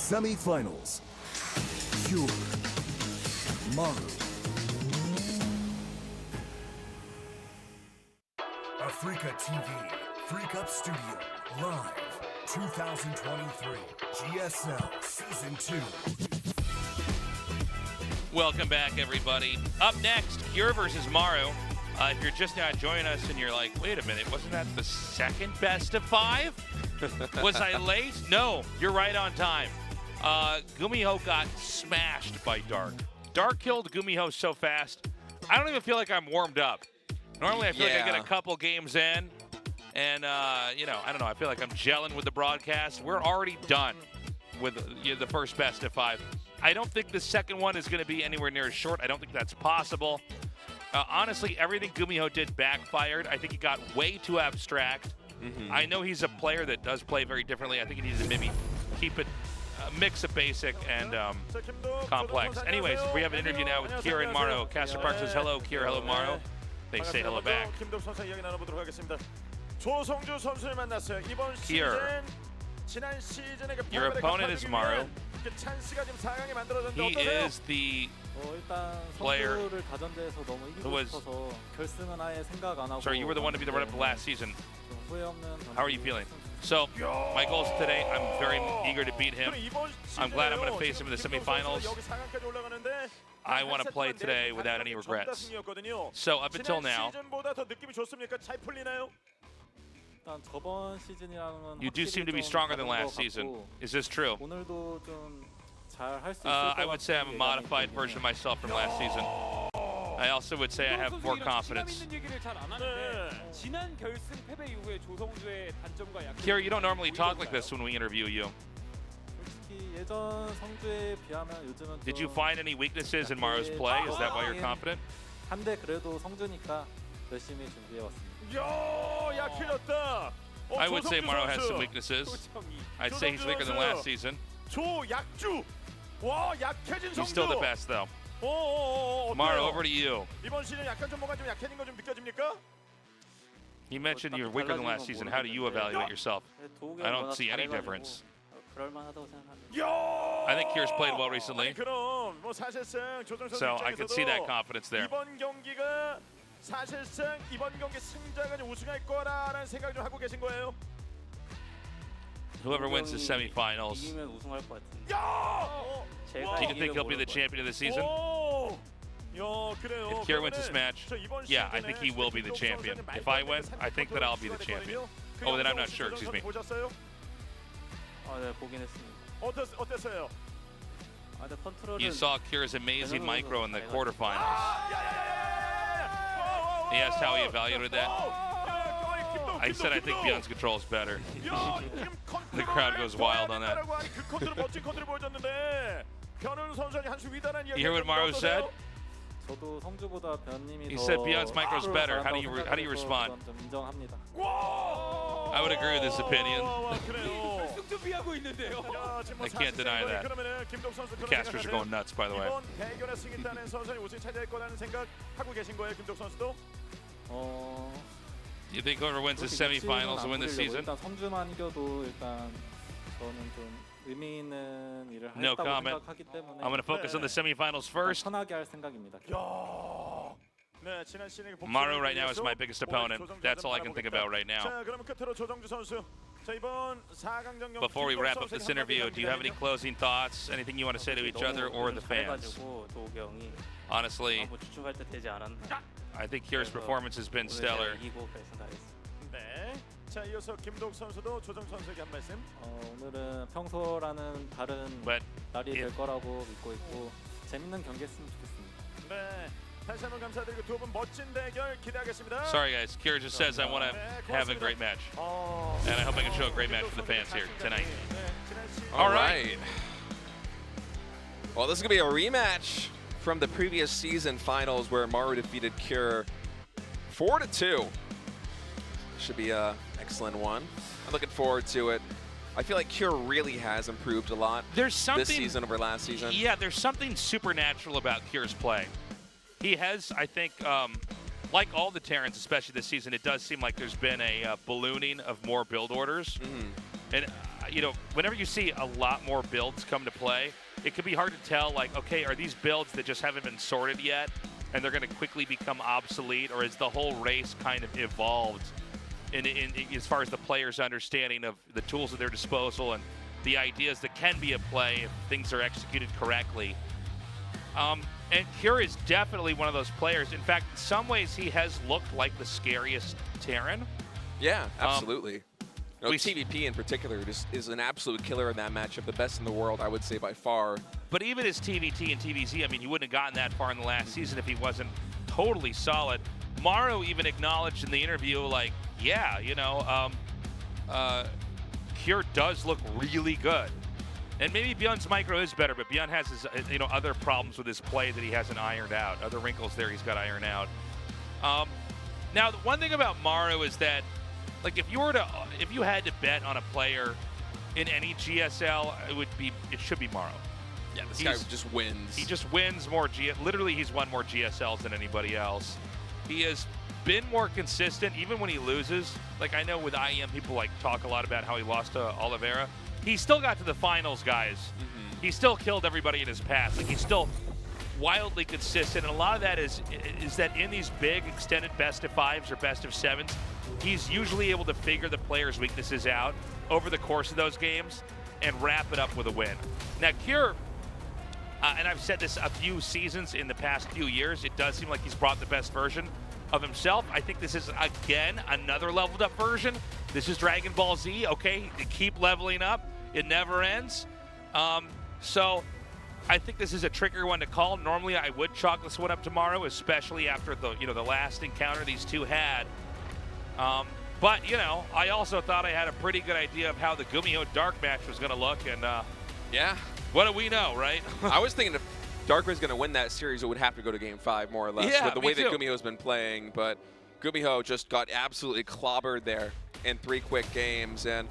Semi-finals. Pure. Maru. Africa TV. Freak Up Studio. Live. 2023. GSL Season 2. Welcome back, everybody. Up next, Cure versus Maru. If you're just now joining us and you're like, wait a minute, wasn't that the second best of 5? Was I late? No, you're right on time. GuMiho got smashed by Dark. Dark killed GuMiho so fast, I don't even feel like I'm warmed up. Normally, I feel like I get a couple games in, and, I don't know, I feel like I'm gelling with the broadcast. We're already done with the first best of 5. I don't think the second one is going to be anywhere near as short. I don't think that's possible. Honestly, everything GuMiho did backfired. I think he got way too abstract. I know he's a player that does play very differently. I think he needed to maybe keep it mix of basic and complex. Anyways, we have an interview now with Kier and Maru. Caster Park says hello, Kier, hello, Maru. They say hello back. Kier, your opponent is Maru. He is the player who was... Sorry, you were the one to be the run-up last season. How are you feeling? So, my goals today, I'm very eager to beat him. I'm glad I'm going to face him in the semifinals. I want to play today without any regrets. So, up until now, you do seem to be stronger than last season. Is this true? I would say I'm a modified version of myself from last season. I also would say I have more confidence. Kier, you don't normally talk like this when we interview you. Did you find any weaknesses in Maru's play? Is that why you're confident? I would say Maru has some weaknesses. I'd say he's weaker than last season. He's still the best, though. Maru, over to you. You mentioned you're weaker than last season. How do you evaluate yourself? I don't see any difference. I think Kier's played well recently, so I could see that confidence there. Whoever wins the semifinals, do you think he'll be the champion of the season? If Kier wins this match, yeah, I think he will be the champion. If I win, I think that I'll be the champion. Oh, then I'm not sure, excuse me. You saw Kier's amazing micro in the quarterfinals. He asked how he evaluated that. I said I think Beyond's control is better. The crowd goes wild on that. You hear what Maru said? He said Beyond's micro is better. How do you respond? I would agree with his opinion. I can't deny that. The casters are going nuts, by the way. You think whoever wins the semifinals will win this season? No comment. I'm going to focus on the semifinals first. Maru right now is my biggest opponent. That's all I can think about right now. Before we wrap up this interview, do you have any closing thoughts? Anything you want to say to each other or the fans? Honestly, I think Kier's performance has been stellar. 오늘은 평소라는 다른 날이 될 거라고 믿고 있고 재밌는 경기했으면 좋겠습니다. 네, 다시 한번 감사드리고 두 분 멋진 대결 기대하겠습니다. Sorry guys, Kier just says I want to have a great match. And I hope I can show a great match for the fans here tonight. All right. Well, this is going to be a rematch from the previous season finals where Maru defeated Kier 4-2. Should be an excellent one. I'm looking forward to it. I feel like Kier really has improved a lot this season over last season. Yeah, there's something supernatural about Kier's play. He has, I think, like all the Terrans, especially this season, it does seem like there's been a ballooning of more build orders. And you know, whenever you see a lot more builds come to play, it can be hard to tell, like, okay, are these builds that just haven't been sorted yet and they're going to quickly become obsolete, or is the whole race kind of evolved in as far as the players' understanding of the tools at their disposal and the ideas that can be at play if things are executed correctly? And Cure is definitely one of those players. In fact, in some ways, he has looked like the scariest Terran. Yeah, absolutely. TVP in particular just is an absolute killer in that matchup, the best in the world, I would say, by far. But even as TVT and TVZ, I mean, he wouldn't have gotten that far in the last season if he wasn't totally solid. Maru even acknowledged in the interview, like, yeah, you know, Cure does look really good. And maybe Bjorn's micro is better, but Bjorn has his, you know, other problems with his play that he hasn't ironed out. Other wrinkles there he's got ironed out. Now, the one thing about Maru is that, like, if you had to bet on a player in any GSL, it should be Maru. Yeah, this guy just wins. He just wins more. Literally, he's won more GSLs than anybody else. He has been more consistent, even when he loses. Like, I know with IEM, people like talk a lot about how he lost to Oliveira. He still got to the finals, guys. He still killed everybody in his path. Like, he's still wildly consistent, and a lot of that is that in these big extended best of fives or best of sevens, he's usually able to figure the players' weaknesses out over the course of those games and wrap it up with a win. Now, Cure, and I've said this a few seasons in the past few years, it does seem like he's brought the best version of himself. I think this is, again, another leveled up version. This is Dragon Ball Z, okay? They keep leveling up. It never ends. So I think this is a trickier one to call. Normally, I would chalk this one up tomorrow, especially after the last encounter these two had. But, you know, I also thought I had a pretty good idea of how the GuMiho Dark match was going to look, and yeah, what do we know, right? I was thinking if Dark was going to win that series, it would have to go to Game 5, more or less, yeah, with the way that GuMiho's been playing. But GuMiho just got absolutely clobbered there in 3 quick games, and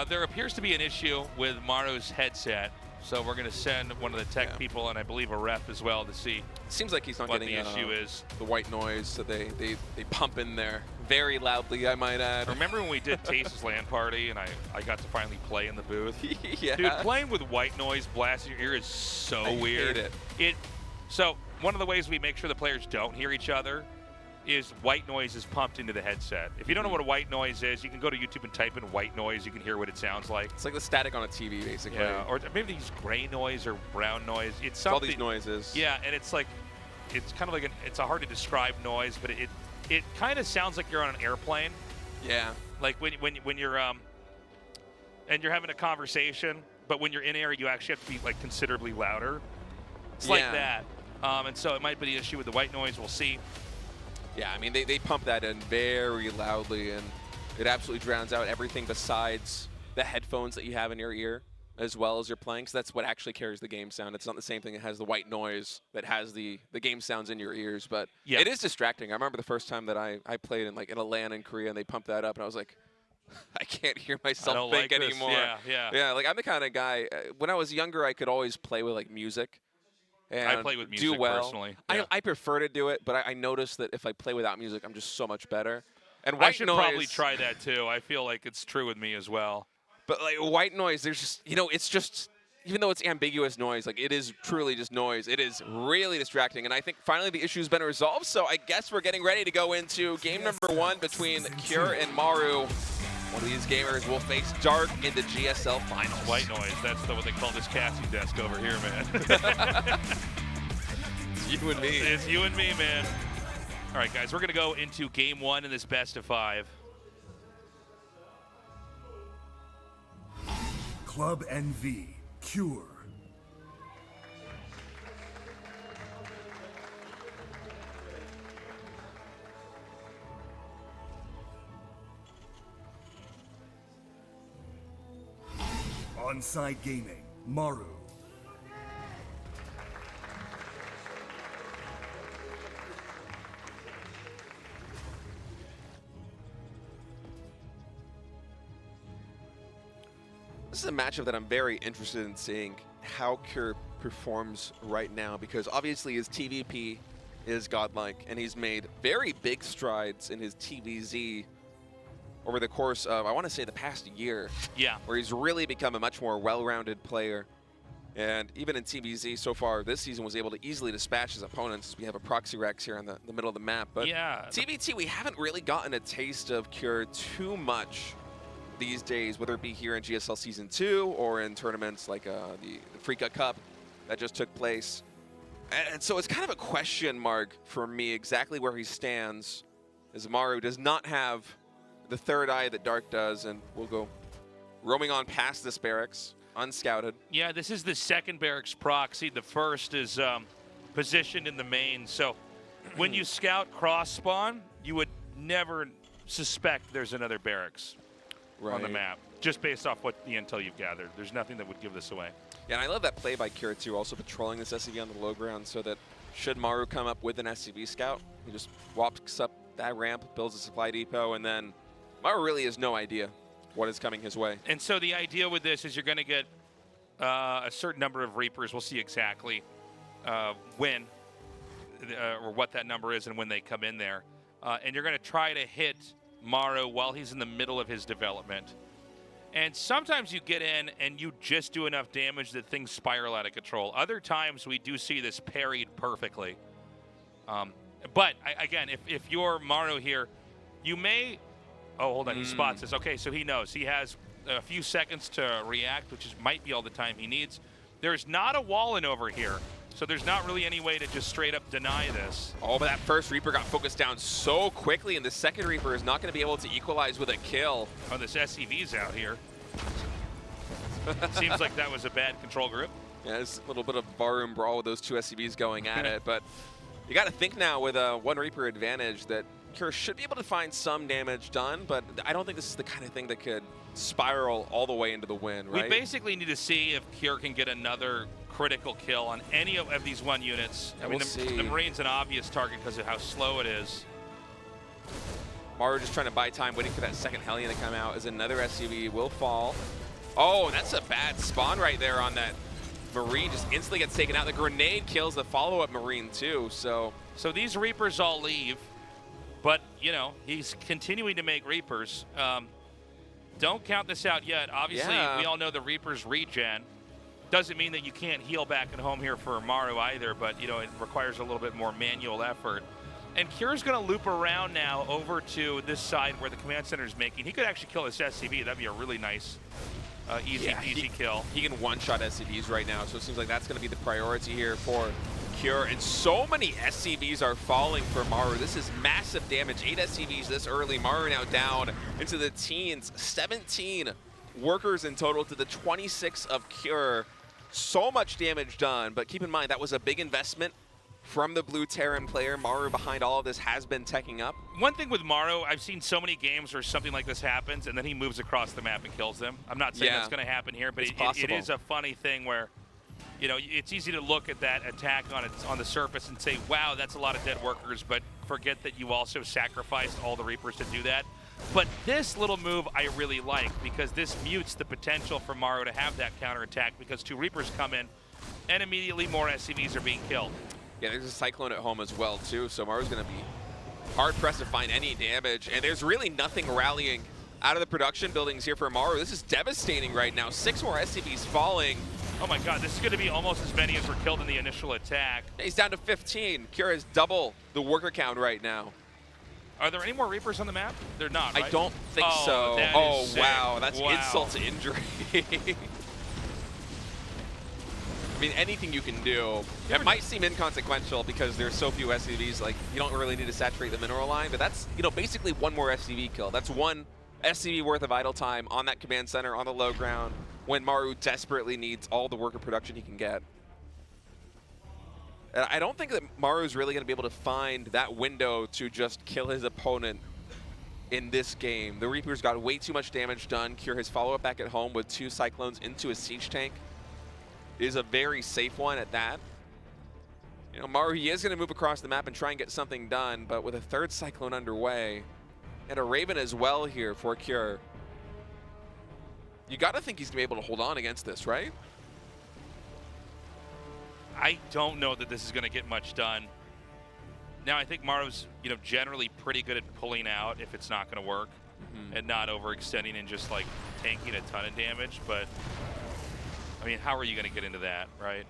there appears to be an issue with Maru's headset, so we're going to send one of the tech people and I believe a ref as well to see. It seems like he's not what getting the issue is. The white noise that they pump in there very loudly, I might add. Remember when we did Taste's LAN party and I got to finally play in the booth? Yeah. Dude, playing with white noise blasting your ear is so weird. I hate it. So one of the ways we make sure the players don't hear each other is white noise is pumped into the headset. If you don't know what a white noise is, you can go to YouTube and type in white noise. You can hear what it sounds like. It's like the static on a TV, basically. Yeah, or maybe they use gray noise or brown noise. It's something. All these noises. Yeah, and it's like, it's kind of like it's a hard to describe noise, but it kind of sounds like you're on an airplane. Yeah. Like when you're and you're having a conversation, but when you're in air, you actually have to be like considerably louder. It's like that. And so it might be the issue with the white noise. We'll see. Yeah, I mean, they pump that in very loudly, and it absolutely drowns out everything besides the headphones that you have in your ear as well as you're playing. So that's what actually carries the game sound. It's not the same thing that has the white noise that has the game sounds in your ears, but it is distracting. I remember the first time that I played in a LAN in Korea, and they pumped that up, and I was like, I can't hear myself think anymore. Yeah, like I'm the kind of guy, when I was younger, I could always play with music. And I play with music personally. Yeah. I prefer to do it, but I noticed that if I play without music, I'm just so much better. And I should probably try that too. I feel like it's true with me as well. But like white noise, there's just, it's just, even though it's ambiguous noise, like it is truly just noise. It is really distracting. And I think finally the issue's been resolved. So I guess we're getting ready to go into game number 1 between Cure and Maru. One of these gamers will face Dark in the GSL finals. White noise, that's what they call this casting desk over here, man. It's you and me. It's you and me, man. All right, guys, we're going to go into game 1 in this best of 5. Club NV, Cure. Onside Gaming, Maru. This is a matchup that I'm very interested in seeing how Cure performs right now, because obviously his TVP is godlike and he's made very big strides in his TVZ over the course of, I want to say, the past year. Yeah. Where he's really become a much more well-rounded player. And even in TVZ so far this season was able to easily dispatch his opponents. We have a proxy Rex here in the middle of the map. But yeah. TBT, we haven't really gotten a taste of Cure too much these days, whether it be here in GSL Season 2 or in tournaments like the Freaka Cup that just took place. And so it's kind of a question mark for me exactly where he stands, as Maru does not have the third eye that Dark does, and we'll go roaming on past this barracks, unscouted. Yeah, this is the second barracks proxy. The first is positioned in the main. So when you scout cross spawn, you would never suspect there's another barracks on the map, just based off what the intel you've gathered. There's nothing that would give this away. Yeah, and I love that play by Kira too, also patrolling this SCV on the low ground so that should Maru come up with an SCV scout, he just walks up that ramp, builds a supply depot, and then Maru really has no idea what is coming his way. And so the idea with this is you're going to get a certain number of Reapers. We'll see exactly when or what that number is and when they come in there. And you're going to try to hit Maru while he's in the middle of his development. And sometimes you get in and you just do enough damage that things spiral out of control. Other times we do see this parried perfectly. But again, if you're Maru here, you may... Oh, hold on, he spots this. Okay, so he knows. He has a few seconds to react, which might be all the time he needs. There's not a wall in over here, so there's not really any way to just straight up deny this. Oh, but that first Reaper got focused down so quickly, and the second Reaper is not going to be able to equalize with a kill. Oh, this SCV's out here. Seems like that was a bad control group. Yeah, there's a little bit of barroom brawl with those two SCVs going at it, but you got to think now with a one Reaper advantage that Cure should be able to find some damage done, but I don't think this is the kind of thing that could spiral all the way into the win, right? We basically need to see if Cure can get another critical kill on any of these one units. Yeah, I mean, we'll the Marine's an obvious target because of how slow it is. Maru just trying to buy time, waiting for that second Hellion to come out as another SCV will fall. Oh, that's a bad spawn right there on that Marine. Just instantly gets taken out. The grenade kills the follow-up Marine too, so these Reapers all leave, but, you know, he's continuing to make Reapers. Don't count this out yet. Obviously, we all know the Reapers regen. Doesn't mean that you can't heal back at home here for Maru either, but, you know, it requires a little bit more manual effort. And Cure's going to loop around now over to this side where the command center is making. He could actually kill this SCV. That'd be a really nice, easy kill. He can one-shot SCVs right now, so it seems like that's going to be the priority here for Cure. And so many SCVs are falling for Maru. This is massive damage. 8 SCVs this early. Maru now down into the teens. 17 workers in total to the 26 of Cure. So much damage done, but keep in mind that was a big investment from the blue Terran player. Maru behind all of this has been teching up. One thing with Maru, I've seen so many games where something like this happens and then he moves across the map and kills them. I'm not saying that's going to happen here, but it is a funny thing where, you know, it's easy to look at that attack on the surface and say, wow, that's a lot of dead workers, but forget that you also sacrificed all the Reapers to do that. But this little move I really like because this mutes the potential for Maru to have that counterattack because 2 Reapers come in and immediately more SCVs are being killed. Yeah, there's a Cyclone at home as well, too, so Maru's going to be hard-pressed to find any damage, and there's really nothing rallying out of the production buildings here for Maru. This is devastating right now. 6 more SCVs falling. Oh my god, this is going to be almost as many as were killed in the initial attack. He's down to 15. Cure is double the worker count right now. Are there any more Reapers on the map? They're not, right? I don't think so. Oh, wow, that's insult to injury. I mean, anything you can do. It might seem inconsequential because there's so few SCVs, like, you don't really need to saturate the mineral line, but that's, you know, basically 1 more SCV kill. That's 1 SCV worth of idle time on that command center on the low ground when Maru desperately needs all the worker production he can get. And I don't think that Maru's really going to be able to find that window to just kill his opponent in this game. The Reapers got way too much damage done. Cure his follow-up back at home with 2 Cyclones into a siege tank. It is a very safe one at that. You know, Maru, he is going to move across the map and try and get something done, but with a 3rd Cyclone underway and a Raven as well here for Cure, you got to think he's going to be able to hold on against this, right? I don't know that this is going to get much done. Now, I think Maru's, you know, generally pretty good at pulling out if it's not going to work. and not overextending and just like tanking a ton of damage. But I mean, how are you going to get into that, right?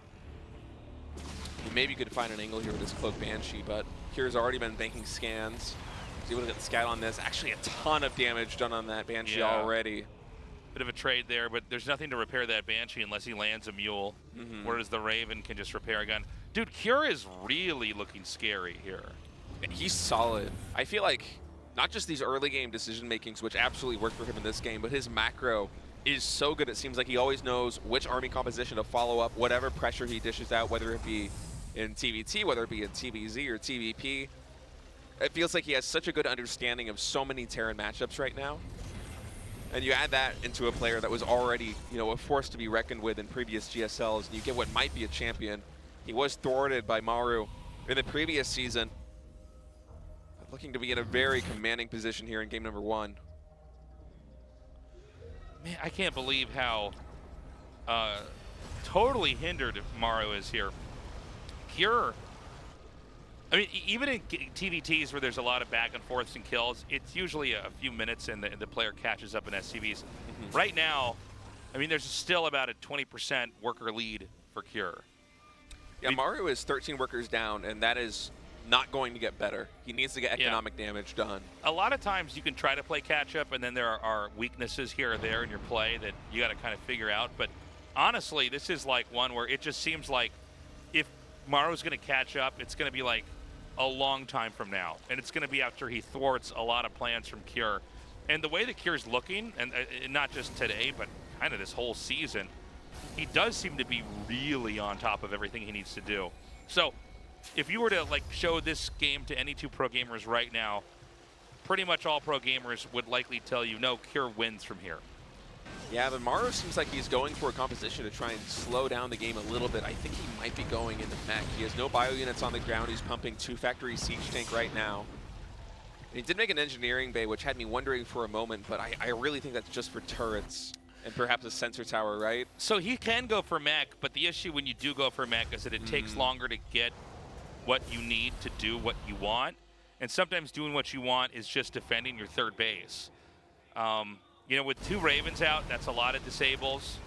Maybe you could find an angle here with this Cloak Banshee, but Kier's already been banking scans. He's able to get the scout on this. Actually, a ton of damage done on that Banshee already. Bit of a trade there, but there's nothing to repair that Banshee unless he lands a mule, whereas the Raven can just repair a gun. Dude, Kier is really looking scary here. He's solid. I feel like not just these early game decision makings, which absolutely worked for him in this game, but his macro is so good. It seems like he always knows which army composition to follow up, whatever pressure he dishes out, whether it be in TVT, whether it be in TVZ or TVP. It feels like he has such a good understanding of so many Terran matchups right now. And you add that into a player that was already, you know, a force to be reckoned with in previous GSLs, and you get what might be a champion. He was thwarted by Maru in the previous season. Looking to be in a very commanding position here in game number 1. Man, I can't believe how totally hindered Maru is here. Kier, I mean, even in TVTs where there's a lot of back and forths and kills, it's usually a few minutes and the player catches up in SCVs. Right now, I mean, there's still about a 20% worker lead for Kier. Yeah, Maru is 13 workers down, and that is not going to get better. He needs to get economic damage done. A lot of times you can try to play catch up, and then there are weaknesses here or there in your play that you got to kind of figure out. But honestly, this is like one where it just seems like if Maru's going to catch up, it's going to be like a long time from now, and it's going to be after he thwarts a lot of plans from Kier. And the way that Kier's looking, and not just today, but kind of this whole season, he does seem to be really on top of everything he needs to do. So if you were to like show this game to any two pro gamers right now, pretty much all pro gamers would likely tell you, no, Kier wins from here. Yeah, but Maru seems like he's going for a composition to try and slow down the game a little bit. I think he might be going into mech. He has no bio units on the ground. He's pumping 2 factory siege tank right now. And he did make an engineering bay, which had me wondering for a moment, but I really think that's just for turrets and perhaps a sensor tower, right? So he can go for mech, but the issue when you do go for mech is that it takes longer to get what you need to do what you want. And sometimes doing what you want is just defending your third base. You know, with 2 Ravens out, that's a lot of disables.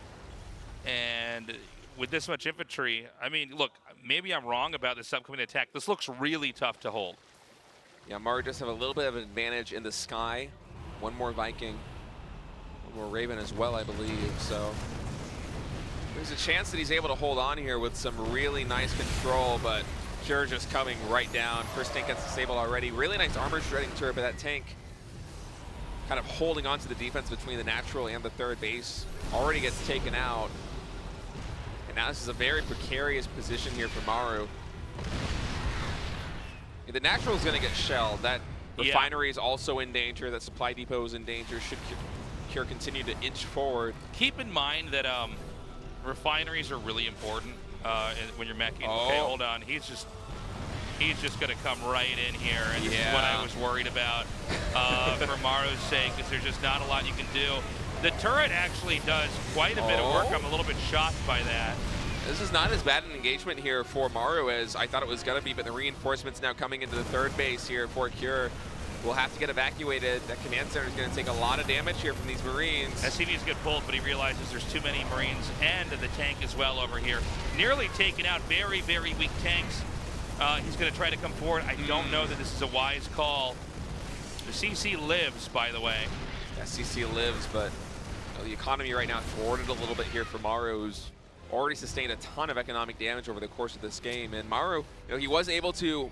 And with this much infantry, I mean, look, maybe I'm wrong about this upcoming attack. This looks really tough to hold. Yeah, Maru does have a little bit of an advantage in the sky. 1 more Viking, 1 more Raven as well, I believe. So there's a chance that he's able to hold on here with some really nice control, but Kier just coming right down. First tank gets disabled already. Really nice armor shredding turret, but that tank kind of holding on to the defense between the natural and the third base. Already gets taken out. And now this is a very precarious position here for Maru. The natural is going to get shelled. That refinery is also in danger. That supply depot is in danger. Should Kier continue to inch forward. Keep in mind that refineries are really important when you're meching. Okay, hold on. He's just going to come right in here, and this is what I was worried about for Maru's sake, because there's just not a lot you can do. The turret actually does quite a bit of work. I'm a little bit shocked by that. This is not as bad an engagement here for Maru as I thought it was going to be, but the reinforcements now coming into the third base here for Kier will have to get evacuated. That command center is going to take a lot of damage here from these Marines. SCVs get pulled, but he realizes there's too many Marines and the tank as well over here. Nearly taken out, very, very weak tanks. He's going to try to come forward. I don't know that this is a wise call. The CC lives, by the way. Yeah, CC lives, but the economy right now thwarted a little bit here for Maru, who's already sustained a ton of economic damage over the course of this game. And Maru, he was able to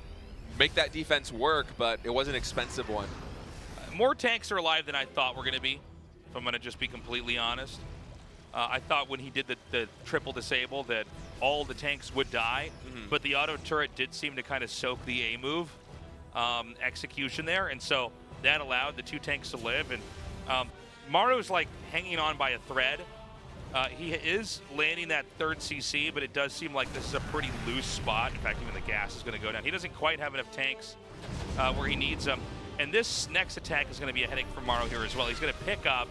make that defense work, but it was an expensive one. More tanks are alive than I thought were going to be, if I'm going to just be completely honest. I thought when he did the triple disable that all the tanks would die, but the auto turret did seem to kind of soak the A move execution there, and so that allowed the 2 tanks to live. And Maru's like hanging on by a thread. He is landing that 3rd CC, but it does seem like this is a pretty loose spot. In fact, even the gas is going to go down. He doesn't quite have enough tanks where he needs them. And this next attack is going to be a headache for Maru here as well. He's going to pick up.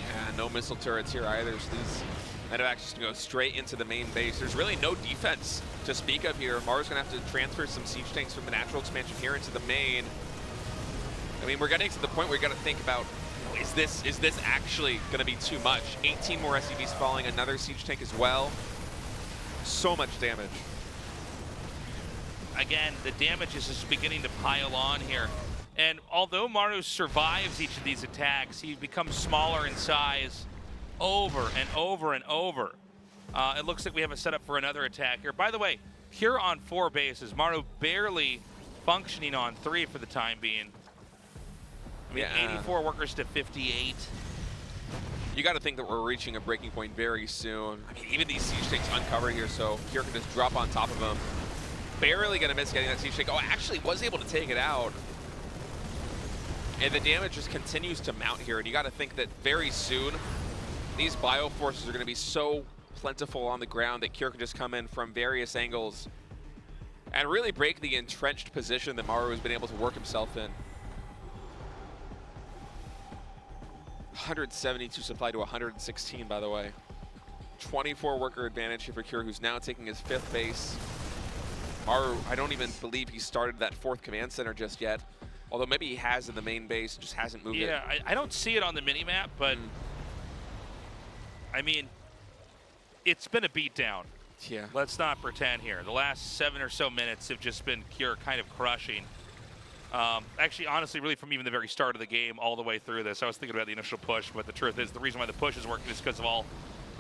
Yeah, no missile turrets here either. So these medevacs just go straight into the main base. There's really no defense to speak of here. Maru's going to have to transfer some siege tanks from the natural expansion here into the main. I mean, we're getting to the point where you got to think about, is this actually going to be too much? 18 more SCVs falling, another siege tank as well. So much damage. Again, the damage is just beginning to pile on here. And although Maru survives each of these attacks, he becomes smaller in size over and over and over. It looks like we have a setup for another attack here. By the way, Pure on 4 bases. Maru barely functioning on 3 for the time being. I mean, Yeah. 84 workers to 58. You got to think that we're reaching a breaking point very soon. I mean, even these siege tanks uncovered here, so Pure can just drop on top of him. Barely gonna miss getting that siege tank. Oh, actually was able to take it out. And the damage just continues to mount here, and you got to think that very soon these bioforces are going to be so plentiful on the ground that Cure can just come in from various angles and really break the entrenched position that Maru has been able to work himself in. 172 supply to 116, by the way. 24 worker advantage here for Cure, who's now taking his 5th base. Maru, I don't even believe he started that 4th command center just yet. Although maybe he has in the main base, just hasn't moved it. Yeah, I don't see it on the mini-map, but I mean, it's been a beatdown. Yeah. Let's not pretend here. The last 7 or so minutes have just been Cure kind of crushing. Actually, honestly, really from even the very start of the game all the way through this, I was thinking about the initial push, but the truth is the reason why the push is working is because of all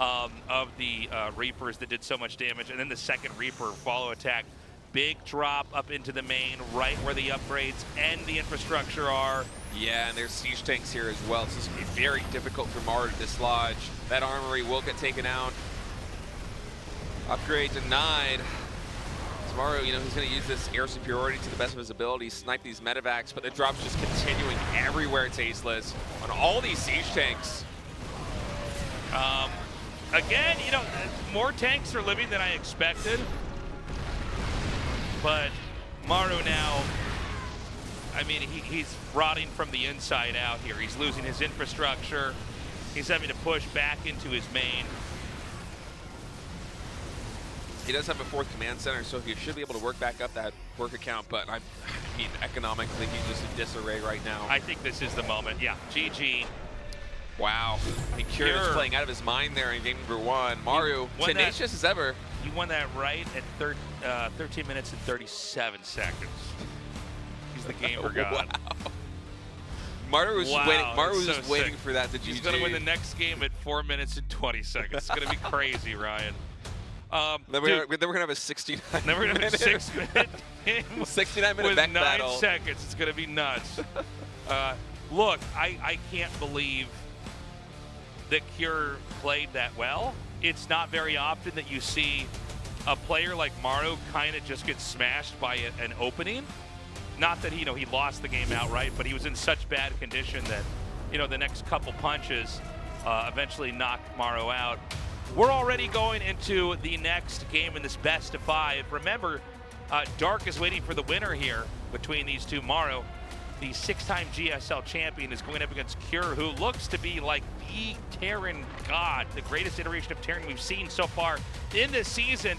of the Reapers that did so much damage. And then the second Reaper follow attack. Big drop up into the main, right where the upgrades and the infrastructure are. Yeah, and there's siege tanks here as well. So this is going to be very difficult for Maru to dislodge. That armory will get taken out. Upgrade denied. So Maru, you know, he's going to use this air superiority to the best of his ability, snipe these medevacs, but the drop's just continuing everywhere tasteless on all these siege tanks. Again, you know, more tanks are living than I expected. But Maru now, I mean, he's rotting from the inside out here. He's losing his infrastructure. He's having to push back into his main. He does have a 4th command center, so he should be able to work back up that work account, but I mean, economically, he's just in disarray right now. I think this is the moment. Yeah, GG. Wow. I mean, Cure is playing out of his mind there in game number 1. Maru, tenacious as ever. You won that right at 13 minutes and 37 seconds. He's the gamer god. Wow. Maru was waiting. Maru was just waiting for that to GG. He's going to win the next game at 4 minutes and 20 seconds. It's going to be crazy, Ryan. Then we're going to have a 69 Then we're going to have a 6-minute game 69-minute with back 9 battle. seconds. It's going to be nuts. Look, I can't believe that Cure played that well. It's not very often that you see a player like Maru kind of just get smashed by an opening. Not that, you know, he lost the game outright, but he was in such bad condition that, you know, the next couple punches eventually knocked Maru out. We're already going into the next game in this best of 5. Remember, Dark is waiting for the winner here between these two. Maru, the 6-time GSL champion, is going up against Cure, who looks to be like the Terran god, the greatest iteration of Terran we've seen so far in this season.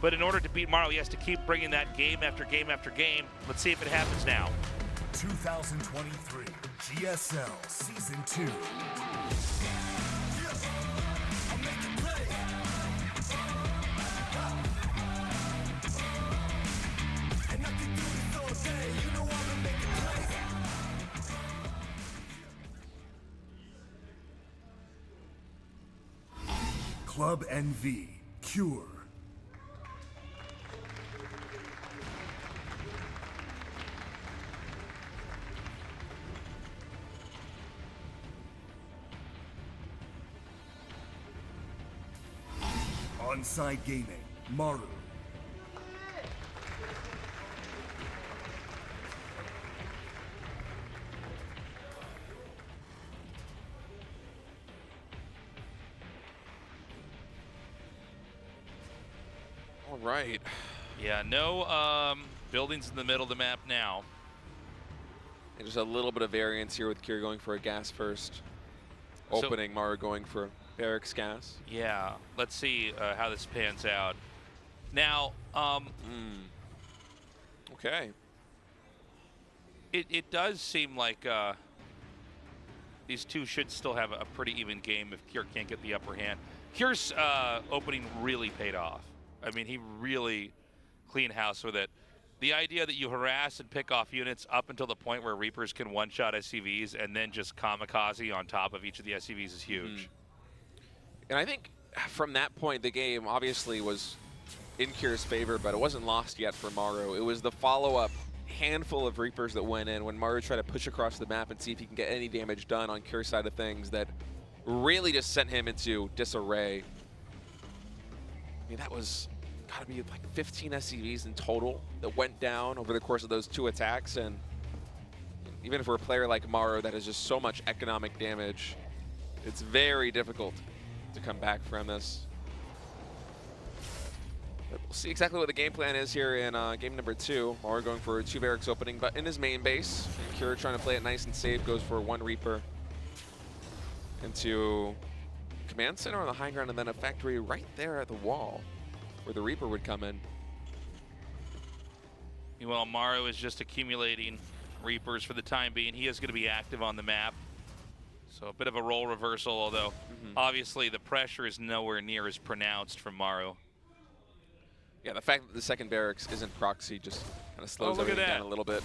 But in order to beat Maru, he has to keep bringing that game after game after game. Let's see if it happens now. 2023 GSL Season 2. Club NV, Cure. Onside Gaming, Maru. All right. Yeah, no buildings in the middle of the map now. And just a little bit of variance here with Cure going for a gas first. Opening, Maru going for barracks gas. Yeah, let's see how this pans out. Now, Okay. It does seem like these two should still have a pretty even game if Cure can't get the upper hand. Cure's opening really paid off. I mean, he really clean house with it. The idea that you harass and pick off units up until the point where Reapers can one-shot SCVs and then just kamikaze on top of each of the SCVs is huge. And I think from that point, the game obviously was in Cure's favor, but it wasn't lost yet for Maru. It was the follow-up handful of Reapers that went in when Maru tried to push across the map and see if he can get any damage done on Cure's side of things that really just sent him into disarray. I mean, that was gotta be like 15 SCVs in total that went down over the course of those 2 attacks, and even for a player like Maru that has just so much economic damage, it's very difficult to come back from this. But we'll see exactly what the game plan is here in game number 2. Maru going for 2 barracks opening, but in his main base. And Cure trying to play it nice and safe, goes for 1 Reaper into command center on the high ground, and then a factory right there at the wall where the Reaper would come in. Meanwhile, Maru is just accumulating Reapers for the time being. He is going to be active on the map. So a bit of a role reversal, although obviously the pressure is nowhere near as pronounced from Maru. Yeah, the fact that the second barracks isn't proxy just kind of slows everything down a little bit.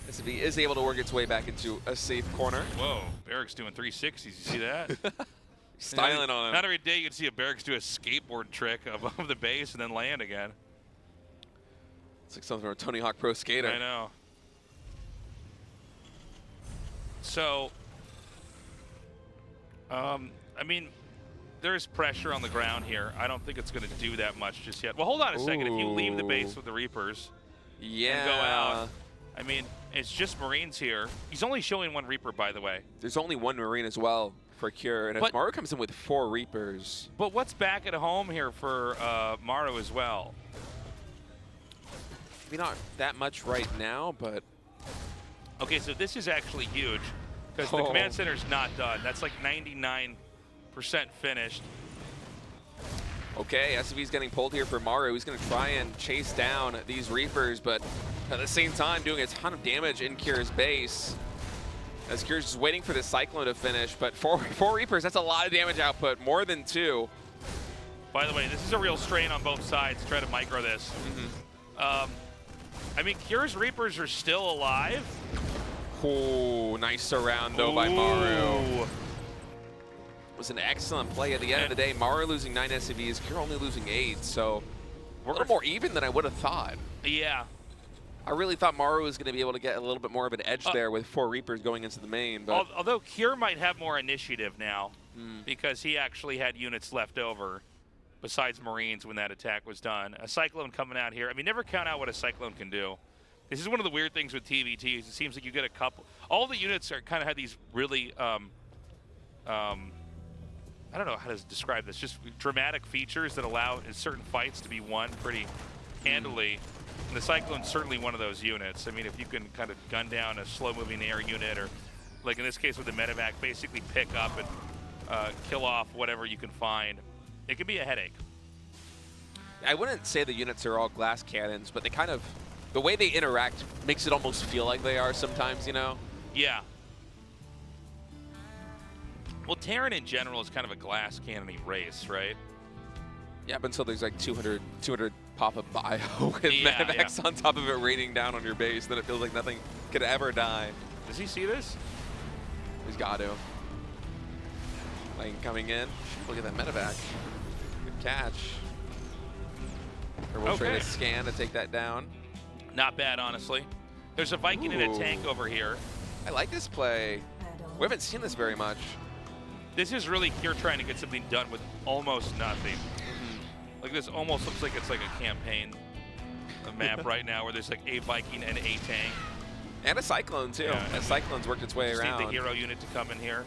SV is able to work its way back into a safe corner. Whoa, barracks doing 360s, you see that? Styling on him. Not every day you can see a barracks do a skateboard trick above the base and then land again. It's like something from a Tony Hawk Pro Skater. I know. So, I mean, there's pressure on the ground here. I don't think it's going to do that much just yet. Well, hold on a second. If you leave the base with the Reapers and go out, I mean, it's just Marines here. He's only showing 1 Reaper, by the way. There's only 1 Marine as well for Cure, and if Maru comes in with 4 Reapers. But what's back at home here for Maru as well? Maybe not that much right now, but... Okay, so this is actually huge, because the command center's not done. That's like 99% finished. Okay, SCV's getting pulled here for Maru. He's going to try and chase down these Reapers, but at the same time doing a ton of damage in Cure's base. As Cure's just waiting for the Cyclone to finish, but 4 Reapers, that's a lot of damage output, more than 2. By the way, this is a real strain on both sides to try to micro this. I mean, Cure's Reapers are still alive. Oh, nice surround though by Maru. Was an excellent play. At the end of the day, Maru losing 9 SCVs, Cure only losing 8, so we're a little more even than I would have thought. Yeah. I really thought Maru was going to be able to get a little bit more of an edge there with 4 Reapers going into the main. But although Cure might have more initiative now because he actually had units left over besides Marines when that attack was done. A Cyclone coming out here. I mean, never count out what a Cyclone can do. This is one of the weird things with TVTs. It seems like you get a couple. All the units are kind of have these really, I don't know how to describe this, just dramatic features that allow certain fights to be won pretty handily. And the Cyclone's certainly one of those units. I mean, if you can kind of gun down a slow-moving air unit, or like in this case with the medevac, basically pick up and kill off whatever you can find, it can be a headache. I wouldn't say the units are all glass cannons, but they kind of, the way they interact makes it almost feel like they are sometimes, you know? Yeah. Well, Terran in general is kind of a glass cannon-y race, right? Yeah, but until there's like 200 pop-up bio with medevacs on top of it raining down on your base, then it feels like nothing could ever die. Does he see this? He's got to. Lane coming in. Look at that medevac. Good catch. Or we'll trade a scan to take that down. Not bad, honestly. There's a Viking in a tank over here. I like this play. We haven't seen this very much. This is really Cure trying to get something done with almost nothing. Like this almost looks like it's like a campaign map right now where there's like a Viking and a tank. And a Cyclone too. Yeah, a Cyclone's worked its way around. Need the hero unit to come in here.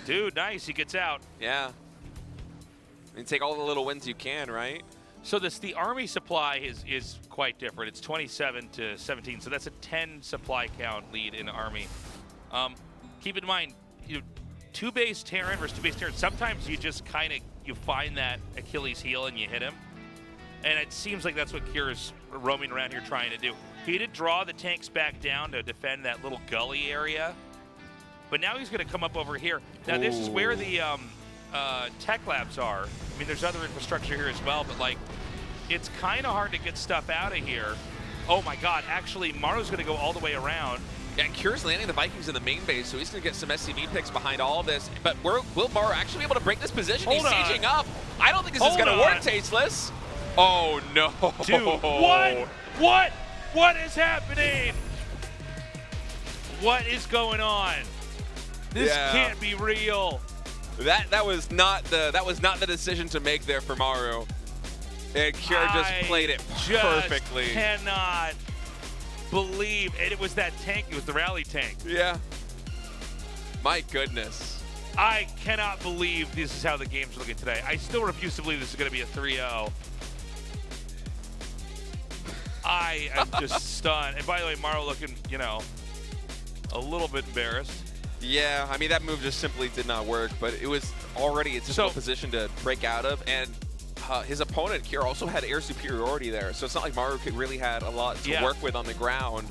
Dude, nice, he gets out. Yeah. I mean, take all the little wins you can, right? So the army supply is quite different. It's 27 to 17, so that's a 10 supply count lead in army. Keep in mind, two base Terran versus 2 base Terran. Sometimes you just kind of find that Achilles heel and you hit him, And it seems like that's what Kira's roaming around here trying to do. He did draw the tanks back down to defend that little gully area. But now he's going to come up over here. Now, this is where the tech labs are. I mean, there's other infrastructure here as well, but, like, it's kind of hard to get stuff out of here. Oh, my God. Actually, Maru's going to go all the way around. Yeah, and Kira's landing the Vikings in the main base, so he's going to get some SCV picks behind all of this. But will Maru actually be able to break this position? He's sieging up. I don't think this is going to work, Tasteless. Oh, no. Dude, what? What is happening? What is going on? This can't be real. That was not the decision to make there for Maru. And Kira just played it perfectly. Just cannot believe it was that tank. It was the rally tank. Yeah. My goodness. I cannot believe this is how the game's looking today. I still refuse to believe this is going to be a 3-0. I am just stunned. And by the way, Maru looking, you know, a little bit embarrassed. Yeah, I mean, that move just simply did not work, but it was already a difficult position to break out of. And his opponent, Kira, also had air superiority there. So it's not like Maru really had a lot to work with on the ground.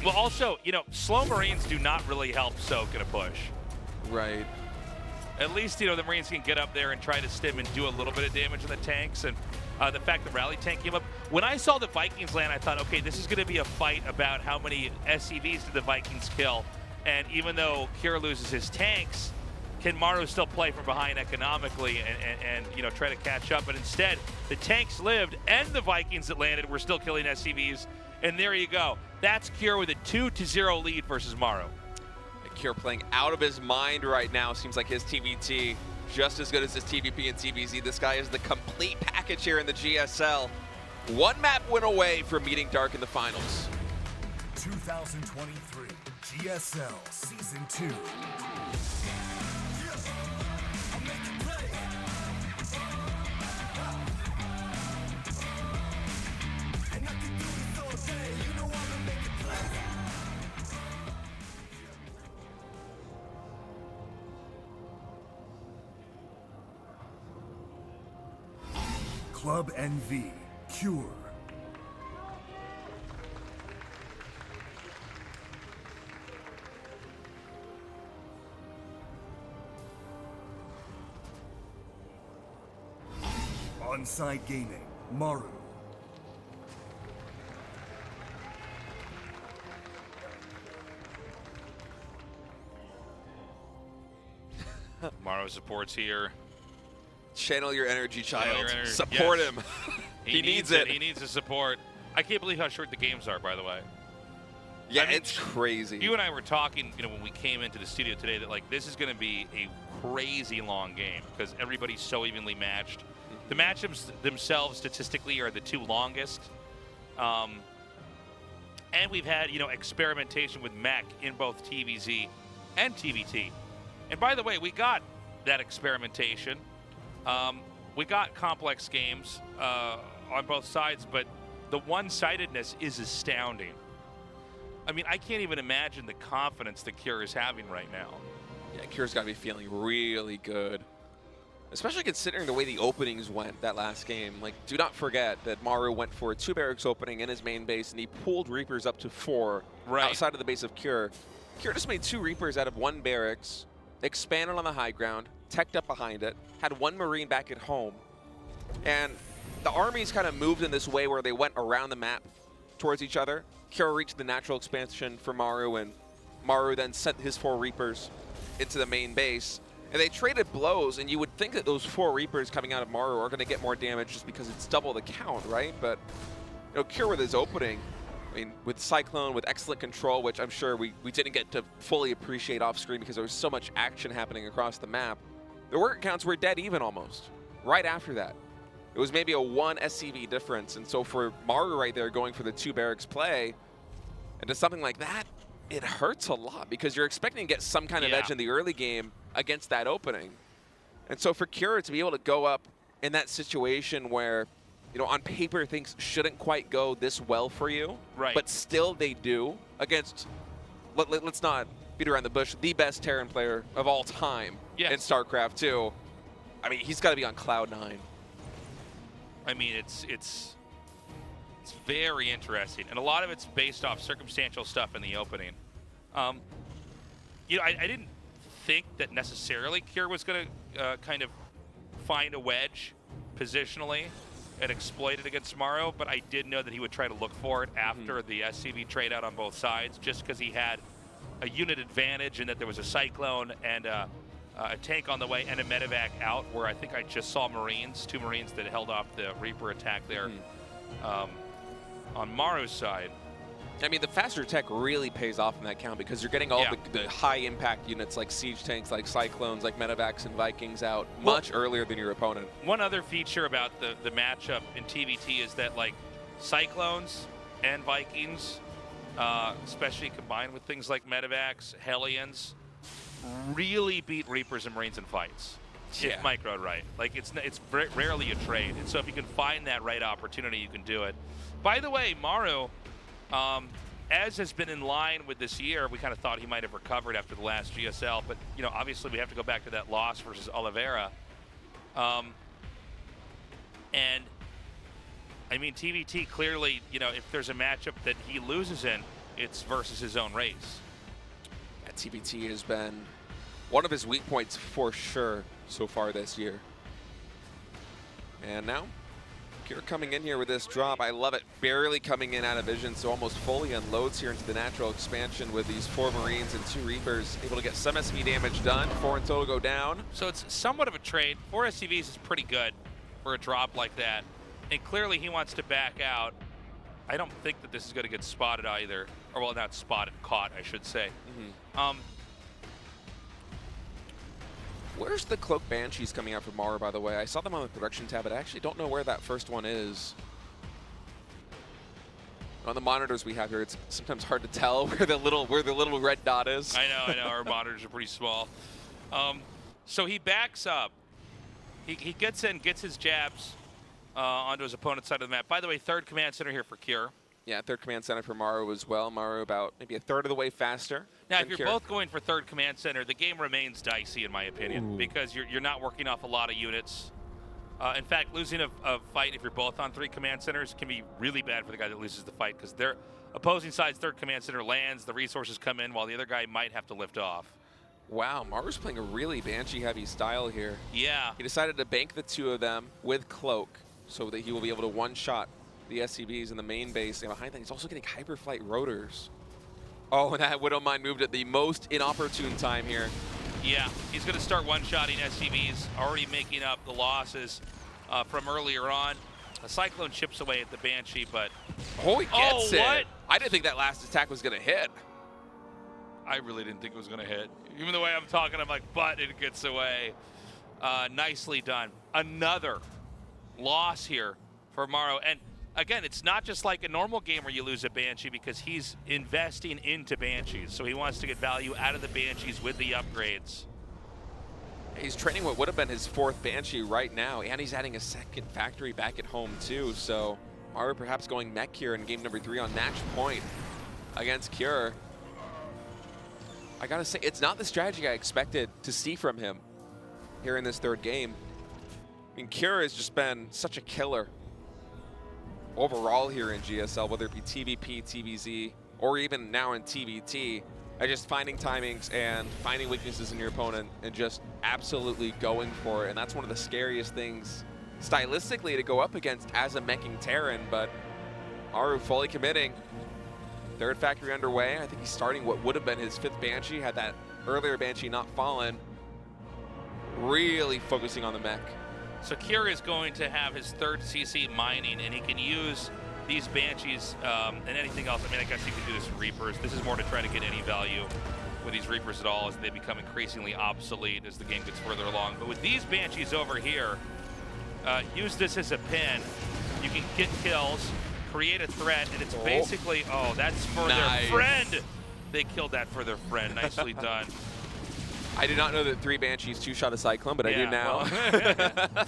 Well, also, you know, slow Marines do not really help Soak in a push. Right. At least, you know, the Marines can get up there and try to stim and do a little bit of damage on the tanks. And the fact the rally tank came up. When I saw the Vikings land, I thought, okay, this is going to be a fight about how many SCVs did the Vikings kill. And even though Kira loses his tanks, can Maru still play from behind economically and you know, try to catch up? But instead, the tanks lived and the Vikings that landed were still killing SCVs. And there you go. That's Kira with a 2-0 lead versus Maru. Kira playing out of his mind right now. Seems like his TVT just as good as his TVP and TVZ. This guy is the complete package here in the GSL. One map win away from meeting Dark in the finals. 2023 GSL Season 2. Club NV, Cure. Onside Gaming, Maru. Maru supports here. Channel your energy, child. Your energy. Support him. He needs it. He needs the support. I can't believe how short the games are, by the way. Yeah, I mean, it's crazy. You and I were talking, you know, when we came into the studio today, that like this is going to be a crazy long game because everybody's so evenly matched. The matchups themselves statistically are the two longest. And we've had, you know, experimentation with mech in both TVZ and TVT. And by the way, we got that experimentation. We got complex games on both sides, but the one-sidedness is astounding. I mean, I can't even imagine the confidence that Kira is having right now. Yeah, Kira's got to be feeling really good, especially considering the way the openings went that last game. Like, do not forget that Maru went for a 2 barracks opening in his main base, and he pulled Reapers up to 4 outside of the base of Kira. Kira just made 2 Reapers out of 1 barracks, expanded on the high ground, teched up behind it, had 1 Marine back at home, and the armies kind of moved in this way where they went around the map towards each other. Kira reached the natural expansion for Maru, and Maru then sent his 4 Reapers into the main base. And they traded blows, and you would think that those 4 Reapers coming out of Maru are going to get more damage just because it's double the count, right? But, you know, Kira with his opening, I mean, with Cyclone, with excellent control, which I'm sure we didn't get to fully appreciate off screen because there was so much action happening across the map. The work counts were dead even almost, right after that. It was maybe a 1 SCV difference, and so for Maru right there going for the 2 barracks play, into something like that, it hurts a lot because you're expecting to get some kind of edge in the early game against that opening. And so for Kira to be able to go up in that situation where, you know, on paper things shouldn't quite go this well for you, but still they do against, let's not beat around the bush, the best Terran player of all time in StarCraft 2. I mean, he's got to be on cloud 9. I mean, it's very interesting, and a lot of it's based off circumstantial stuff in the opening. You know, I didn't think that necessarily Cure was going to kind of find a wedge positionally and exploit it against Maru, but I did know that he would try to look for it after the SCV trade out on both sides, just because he had a unit advantage and that there was a Cyclone and a tank on the way and a medevac out, where I think I just saw Marines, 2 Marines that held off the Reaper attack there on Maru's side. I mean, the faster tech really pays off in that count because you're getting all the high impact units like siege tanks, like Cyclones, like medevacs and Vikings out much earlier than your opponent. One other feature about the matchup in TVT is that like Cyclones and Vikings, especially combined with things like medevacs, Hellions, really beat Reapers and Marines in fights. If microed right. Like it's rarely a trade, and so if you can find that right opportunity, you can do it. By the way, Maru, as has been in line with this year, we kind of thought he might have recovered after the last GSL, but you know, obviously we have to go back to that loss versus Oliveira. And I mean, TVT clearly, you know, if there's a matchup that he loses in, it's versus his own race. Yeah, TVT has been one of his weak points for sure so far this year. And now, Cure coming in here with this drop. I love it. Barely coming in out of vision, so almost fully unloads here into the natural expansion with these 4 Marines and 2 Reapers. Able to get some SV damage done. 4 in total go down. So it's somewhat of a trade. 4 SCVs is pretty good for a drop like that. And clearly he wants to back out. I don't think that this is going to get spotted either. Or, well, not spotted, caught, I should say. Where's the Cloak Banshees coming out for Maru, by the way? I saw them on the production tab, but I actually don't know where that first one is. On the monitors we have here, it's sometimes hard to tell where the little red dot is. I know, our monitors are pretty small. So he backs up. He gets in, gets his jabs onto his opponent's side of the map. By the way, 3rd command center here for Cure. Yeah, 3rd command center for Maru as well. Maru about maybe a 1/3 of the way faster. Now, if you're both going for 3rd command center, the game remains dicey, in my opinion, because you're not working off a lot of units. In fact, losing a fight if you're both on 3 command centers can be really bad for the guy that loses the fight, because their opposing side's 3rd command center lands, the resources come in, while the other guy might have to lift off. Wow, Maru's playing a really Banshee-heavy style here. Yeah. He decided to bank the 2 of them with Cloak so that he will be able to one-shot the SCVs in the main base, and behind that he's also getting Hyperflight Rotors. Oh, and that Widowmine moved at the most inopportune time here. Yeah, he's going to start one-shotting SCVs, already making up the losses from earlier on. A Cyclone chips away at the Banshee, but... Oh, he gets it. What? I didn't think that last attack was going to hit. I really didn't think it was going to hit. Even the way I'm talking, I'm like, but it gets away. Nicely done. Another loss here for Maru. And again, it's not just like a normal game where you lose a Banshee, because he's investing into Banshees. So he wants to get value out of the Banshees with the upgrades. He's training what would have been his 4th Banshee right now, and he's adding a 2nd factory back at home too. So Maru perhaps going mech here in game number 3 on match point against Cure. I gotta say, it's not the strategy I expected to see from him here in this 3rd game. I mean, Cure has just been such a killer overall here in GSL, whether it be TVP, TVZ, or even now in TVT. Just finding timings and finding weaknesses in your opponent and just absolutely going for it. And that's one of the scariest things stylistically to go up against as a meching Terran, but Maru fully committing. 3rd factory underway. I think he's starting what would have been his 5th Banshee had that earlier Banshee not fallen. Really focusing on the mech. So Cure is going to have his 3rd CC mining, and he can use these Banshees and anything else. I mean, I guess you could do this with Reapers. This is more to try to get any value with these Reapers at all, as they become increasingly obsolete as the game gets further along. But with these Banshees over here, use this as a pin. You can get kills, create a threat, and it's basically, oh, that's for their friend. They killed that for their friend. Nicely done. I did not know that 3 Banshees 2-shot a Cyclone, but I do now. Well.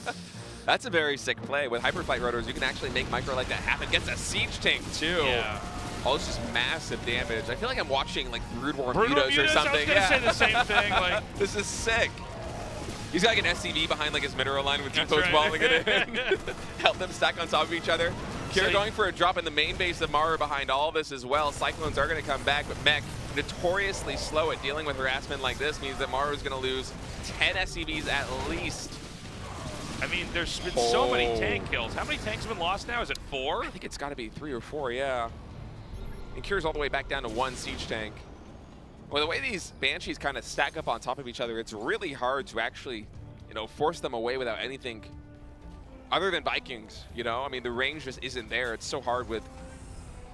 That's a very sick play. With Hyperflight Rotors, you can actually make micro like that happen. Gets a siege tank too. Yeah. Oh, it's just massive damage. I feel like I'm watching like Brood War Mutos or something. I was gonna say the same thing. Like, this is sick. He's got like an SCV behind like his mineral line with That's depots right. walling it in. Help them stack on top of each other. Kira going for a drop in the main base of Maru behind all this as well. Cyclones are going to come back, but Mech, notoriously slow at dealing with harassment like this, means that Maru is going to lose 10 SCVs at least. I mean, there's been so many tank kills. How many tanks have been lost now? Is it 4? I think it's got to be 3 or 4, yeah. And Kira's all the way back down to 1 siege tank. Well, the way these Banshees kind of stack up on top of each other, it's really hard to actually, you know, force them away without anything other than Vikings, you know? I mean, the range just isn't there. It's so hard with,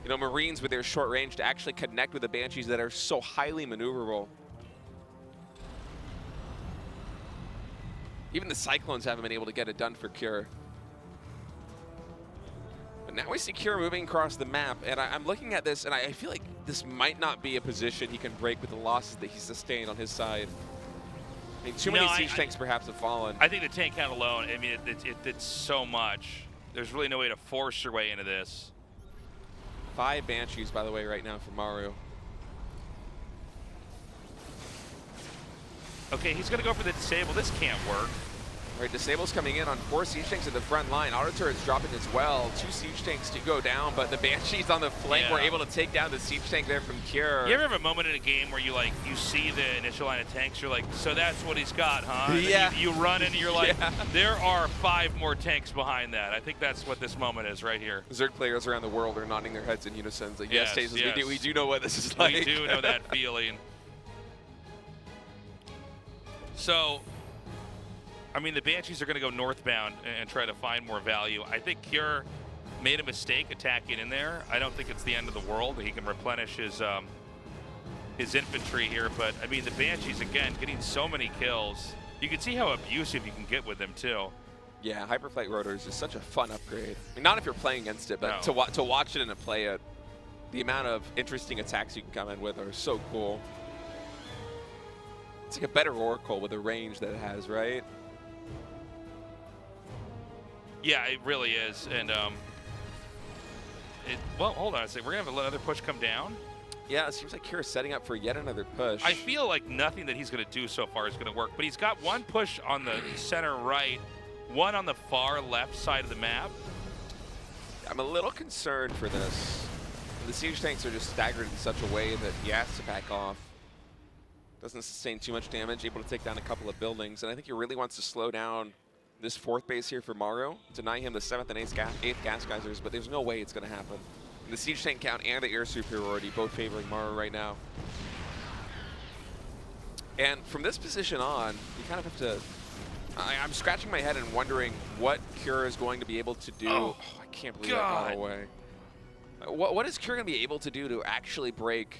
you know, Marines with their short range to actually connect with the Banshees that are so highly maneuverable. Even the Cyclones haven't been able to get it done for Cure. But now we see Cure moving across the map, and I'm looking at this, and I feel like this might not be a position he can break with the losses that he sustained on his side. I mean, too many siege tanks perhaps have fallen. I think the tank count alone, I mean, it did so much. There's really no way to force your way into this. 5 Banshees, by the way, right now for Maru. Okay, he's going to go for the disable. This can't work. All right, Disable's coming in on 4 siege tanks in the front line. Auto turret's dropping as well. 2 siege tanks to go down, but the Banshees on the flank were able to take down the siege tank there from Cure. You ever have a moment in a game where you see the initial line of tanks, you're like, so that's what he's got, huh? And yeah. You run in and you're like, there are 5 more tanks behind that. I think that's what this moment is right here. Zerg players around the world are nodding their heads in unison. It's like, yes, Stasis, yes. we do know what this is like. We do know that feeling. So, I mean, the Banshees are going to go northbound and try to find more value. I think Cure made a mistake attacking in there. I don't think it's the end of the world. He can replenish his infantry here. But, I mean, the Banshees, again, getting so many kills. You can see how abusive you can get with them, too. Yeah, Hyperflight Rotors is such a fun upgrade. I mean, not if you're playing against it, but No. to watch it and to play it, the amount of interesting attacks you can come in with are so cool. It's like a better Oracle with the range that it has, right? Yeah, it really is. And, well, hold on a second. We're going to have another push come down. Yeah, it seems like Kira's setting up for yet another push. I feel like nothing that he's going to do so far is going to work. But he's got 1 push on the center right, 1 on the far left side of the map. I'm a little concerned for this. The siege tanks are just staggered in such a way that he has to back off. Doesn't sustain too much damage, able to take down a couple of buildings. And I think he really wants to slow down this 4th base here for Maru, deny him the 7th and 8th gas geysers, but there's no way it's going to happen. And the siege tank count and the air superiority both favoring Maru right now. And from this position on, you kind of have to... I'm scratching my head and wondering what Cure is going to be able to do. Oh, I can't believe that got away. What is Cure going to be able to do to actually break,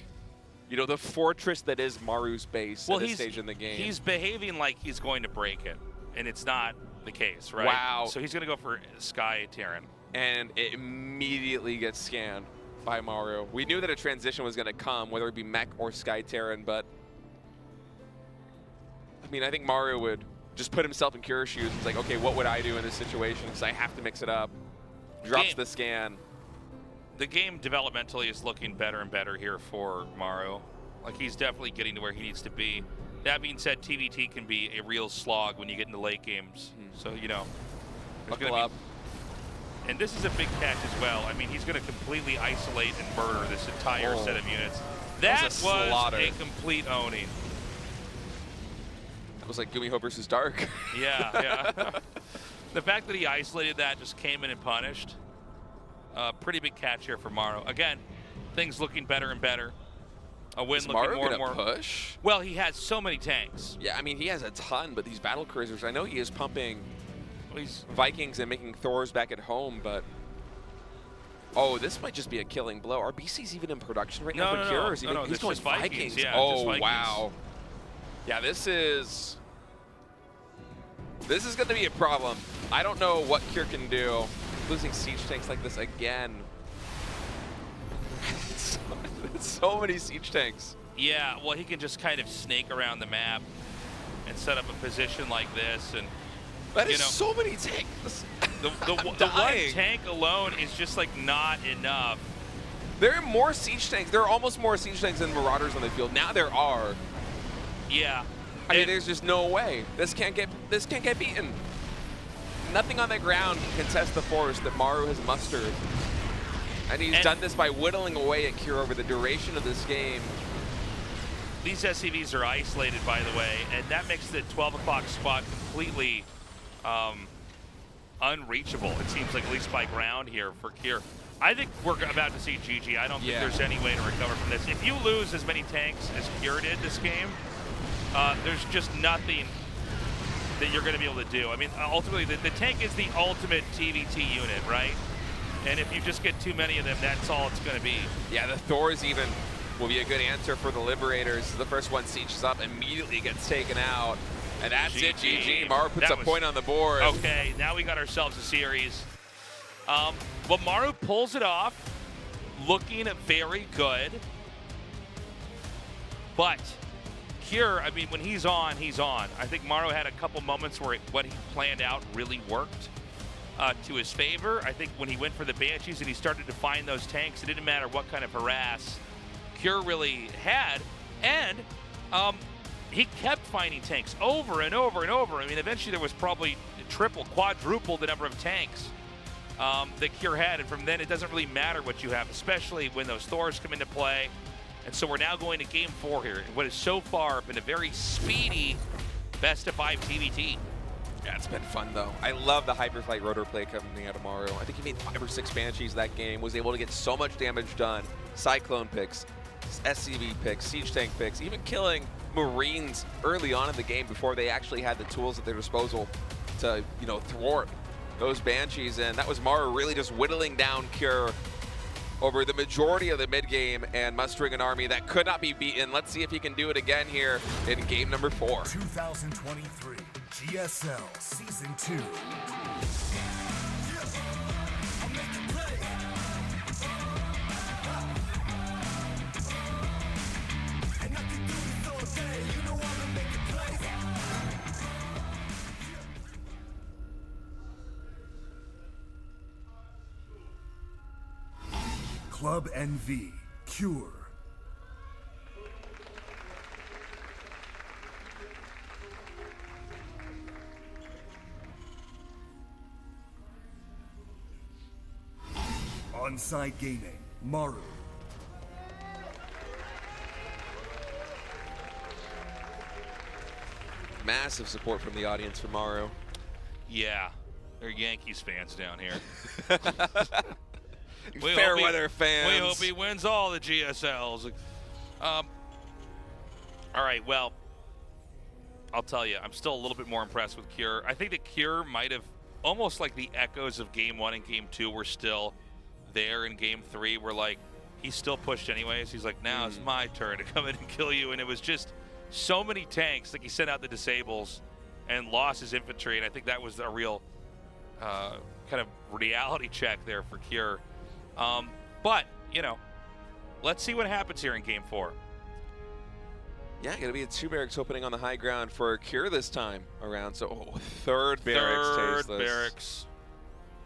you know, the fortress that is Maru's base at this stage in the game? He's behaving like he's going to break it, and it's not the case, right? Wow. So he's going to go for Sky Terran. And it immediately gets scanned by Maru. We knew that a transition was going to come, whether it be Mech or Sky Terran, but I mean, I think Maru would just put himself in Cure's shoes and it's like, okay, what would I do in this situation? Because I have to mix it up. Drops the scan. The game developmentally is looking better and better here for Maru. Like, he's definitely getting to where he needs to be. That being said, TVT can be a real slog when you get into late games. So, you know, buckle up. And this is a big catch as well. I mean, he's going to completely isolate and murder this entire set of units. That was a complete owning. That was like GuMiho versus Dark. Yeah. The fact that he isolated that, just came in and punished. Pretty big catch here for Maru. Again, things looking better and better. A win looking more and more. Push? Well, he has so many tanks. Yeah, I mean, he has a ton, but these battle cruisers, I know he is pumping Vikings and making Thors back at home, but oh, this might just be a killing blow. Are BCs even in production right now for Cure? Or is he he's going Vikings. Yeah, oh, Vikings. Wow. Yeah, this is going to be a problem. I don't know what Cure can do. Losing siege tanks like this again. So many siege tanks. Yeah, well, he can just kind of snake around the map and set up a position like this, and that is so many tanks. The one tank alone is just like not enough. There are more siege tanks. There are almost more siege tanks than Marauders on the field. Now there are. Yeah. I mean, there's just no way. This can't get beaten. Nothing on the ground can contest the force that Maru has mustered. And he's done this by whittling away at Cure over the duration of this game. These SCVs are isolated, by the way, and that makes the 12 o'clock spot completely unreachable, it seems like, at least by ground here for Cure. I think we're about to see GG. I don't think there's any way to recover from this. If you lose as many tanks as Cure did this game, there's just nothing that you're going to be able to do. I mean, ultimately, the tank is the ultimate TVT unit, right? And if you just get too many of them, that's all it's going to be. Yeah, the Thors even will be a good answer for the Liberators. The first one sieges up, immediately gets taken out. And that's it, GG. Maru puts a point on the board. Okay, now we got ourselves a series. Well, Maru pulls it off, looking very good. But Cure, I mean, when he's on, he's on. I think Maru had a couple moments where what he planned out really worked to his favor. I think when he went for the Banshees and he started to find those tanks, it didn't matter what kind of harass Cure really had. And he kept finding tanks over and over and over. I mean, eventually there was probably triple, quadruple the number of tanks that Cure had. And from then, it doesn't really matter what you have, especially when those Thors come into play. And so we're now going to game 4 here. What has so far been a very speedy best-of-5 TVT. Yeah, it's been fun, though. I love the Hyperflight rotor play coming out of Maru. I think he made 5 or 6 Banshees that game, was able to get so much damage done. Cyclone picks, SCV picks, Siege Tank picks, even killing Marines early on in the game before they actually had the tools at their disposal to, you know, thwart those Banshees. And that was Maru really just whittling down Cure over the majority of the mid-game and mustering an army that could not be beaten. Let's see if he can do it again here in game number 4. 2023 GSL Season 2. Club NV, Cure. Onside Gaming, Maru. Massive support from the audience for Maru. Yeah, they're Yankees fans down here. Fair weather fans. We hope he wins all the GSLs. All right, well, I'll tell you, I'm still a little bit more impressed with Cure. I think that Cure might have, almost like the echoes of Game 1 and Game 2 were still there in Game 3, where, like, he still pushed anyways. He's like, now it's my turn to come in and kill you. And it was just so many tanks. Like, he sent out the disables and lost his infantry, and I think that was a real kind of reality check there for Cure. But, you know, let's see what happens here in Game 4. Yeah, going to be a 2 barracks opening on the high ground for Cure this time around. So, third barracks. Third barracks.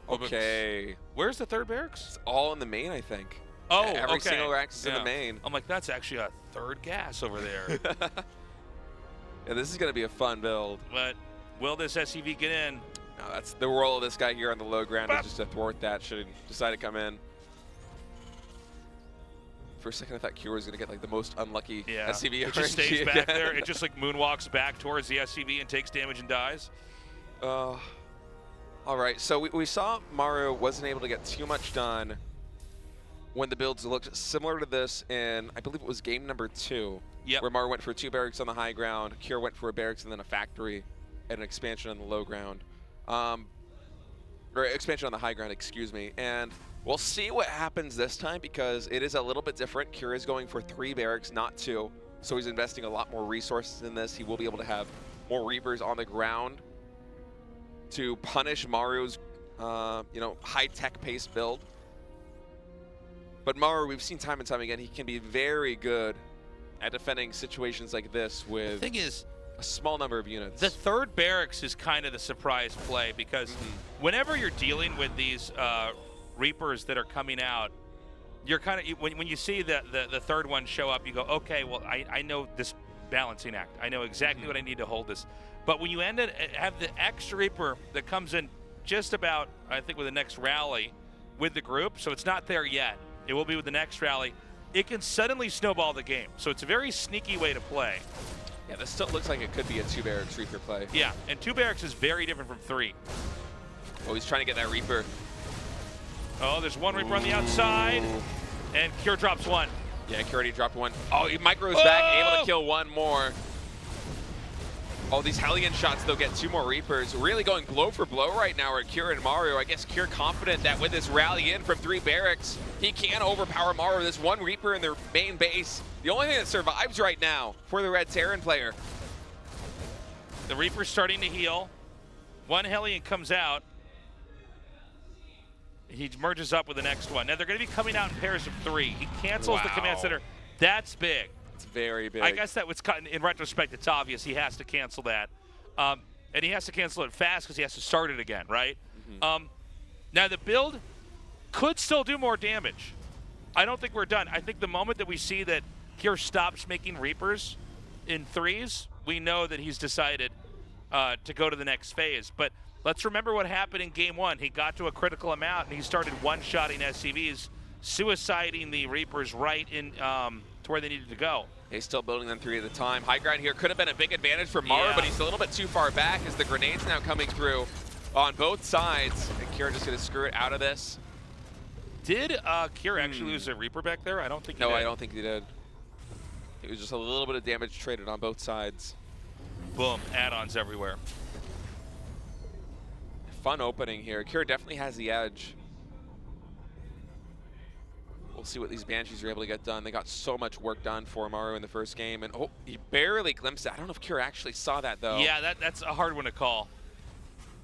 Okay. Where's the third barracks? It's all in the main, I think. Oh, every single rack is in the main. I'm like, that's actually a third gas over there. Yeah, this is going to be a fun build. But will this SCV get in? No, that's the role of this guy here on the low ground, is just to thwart that should he decide to come in. For a second, I thought Cure was going to get like the most unlucky SCV. It just stays back there. It just like moonwalks back towards the SCV and takes damage and dies. All right, so we saw Maru wasn't able to get too much done when the builds looked similar to this in, I believe it was game number 2, where Maru went for 2 barracks on the high ground, Cure went for a barracks and then a factory and an expansion on the low ground. Or expansion on the high ground, excuse me. And we'll see what happens this time because it is a little bit different. Cure is going for 3 barracks, not 2. So he's investing a lot more resources in this. He will be able to have more Reapers on the ground to punish Maru's, you know, high-tech pace build. But Maru, we've seen time and time again, he can be very good at defending situations like this with the thing is, a small number of units. The third barracks is kind of the surprise play because whenever you're dealing with these Reapers that are coming out, you're kind of, when you see the third one show up, you go, okay, well, I know this balancing act. I know exactly what I need to hold this. But when you have the extra Reaper that comes in just about, I think, with the next rally with the group, so it's not there yet. It will be with the next rally. It can suddenly snowball the game. So it's a very sneaky way to play. Yeah, this still looks like it could be a 2 barracks Reaper play. Yeah, and 2 barracks is very different from 3. Oh, he's trying to get that Reaper. Oh, there's one Reaper on the outside, and Cure drops one. Yeah, Cure already dropped one. Oh, he micros back, able to kill one more. Oh, these Hellion shots, they'll get 2 more Reapers. Really going blow for blow right now are Cure and Maru. I guess Cure confident that with this rally in from 3 barracks, he can overpower Maru. This 1 Reaper in their main base. The only thing that survives right now for the Red Terran player. The Reaper's starting to heal. 1 Hellion comes out. He merges up with the next one. Now they're going to be coming out in pairs of 3. He cancels the command center. That's big. It's very big. I guess that was cut in retrospect. It's obvious he has to cancel that, and he has to cancel it fast because he has to start it again, right? Now the build could still do more damage. I don't think we're done. I think the moment that we see that Cure stops making Reapers in 3s, we know that he's decided to go to the next phase. But let's remember what happened in Game 1. He got to a critical amount, and he started one-shotting SCVs, suiciding the Reapers right in to where they needed to go. He's still building them 3 at a time. High ground here could have been a big advantage for Maru, but he's a little bit too far back as the grenades now coming through on both sides. And Cure just going to screw it out of this. Did Cure actually lose a Reaper back there? I don't think he did. No, I don't think he did. It was just a little bit of damage traded on both sides. Boom, add-ons everywhere. Fun opening here. Cure definitely has the edge. We'll see what these Banshees are able to get done. They got so much work done for Maru in the first game, and he barely glimpsed it. I don't know if Cure actually saw that, though. Yeah, that's a hard one to call.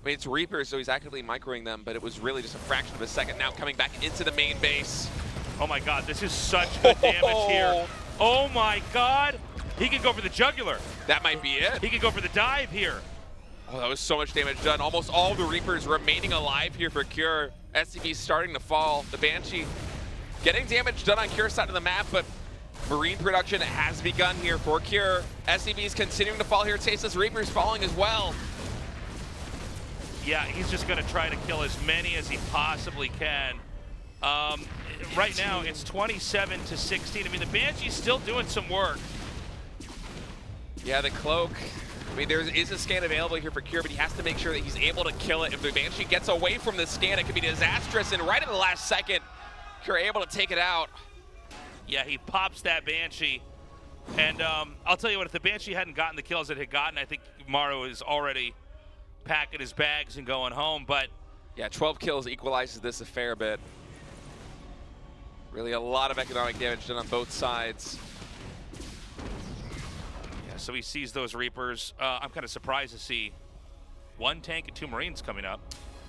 I mean, it's Reapers, so he's actively microing them, but it was really just a fraction of a second. Now coming back into the main base. Oh my God, this is such good damage here. Oh my God, he can go for the jugular. That might be it. He can go for the dive here. Oh, that was so much damage done. Almost all the Reapers remaining alive here for Cure. SCV starting to fall. The Banshee getting damage done on Cure's side of the map, but Marine production has begun here for Cure. SCV's continuing to fall here. Tasteless Reapers falling as well. Yeah, he's just going to try to kill as many as he possibly can. Right now, it's 27 to 16. I mean, the Banshee's still doing some work. Yeah, the cloak. I mean, there is a scan available here for Cure, but he has to make sure that he's able to kill it. If the Banshee gets away from the scan, it could be disastrous. And right at the last second, Cure able to take it out. Yeah, he pops that Banshee. And I'll tell you what, if the Banshee hadn't gotten the kills it had gotten, I think Maru is already packing his bags and going home. But yeah, 12 kills equalizes this a fair bit. Really a lot of economic damage done on both sides. Yeah, so he sees those Reapers. I'm kind of surprised to see 1 tank and 2 Marines coming up.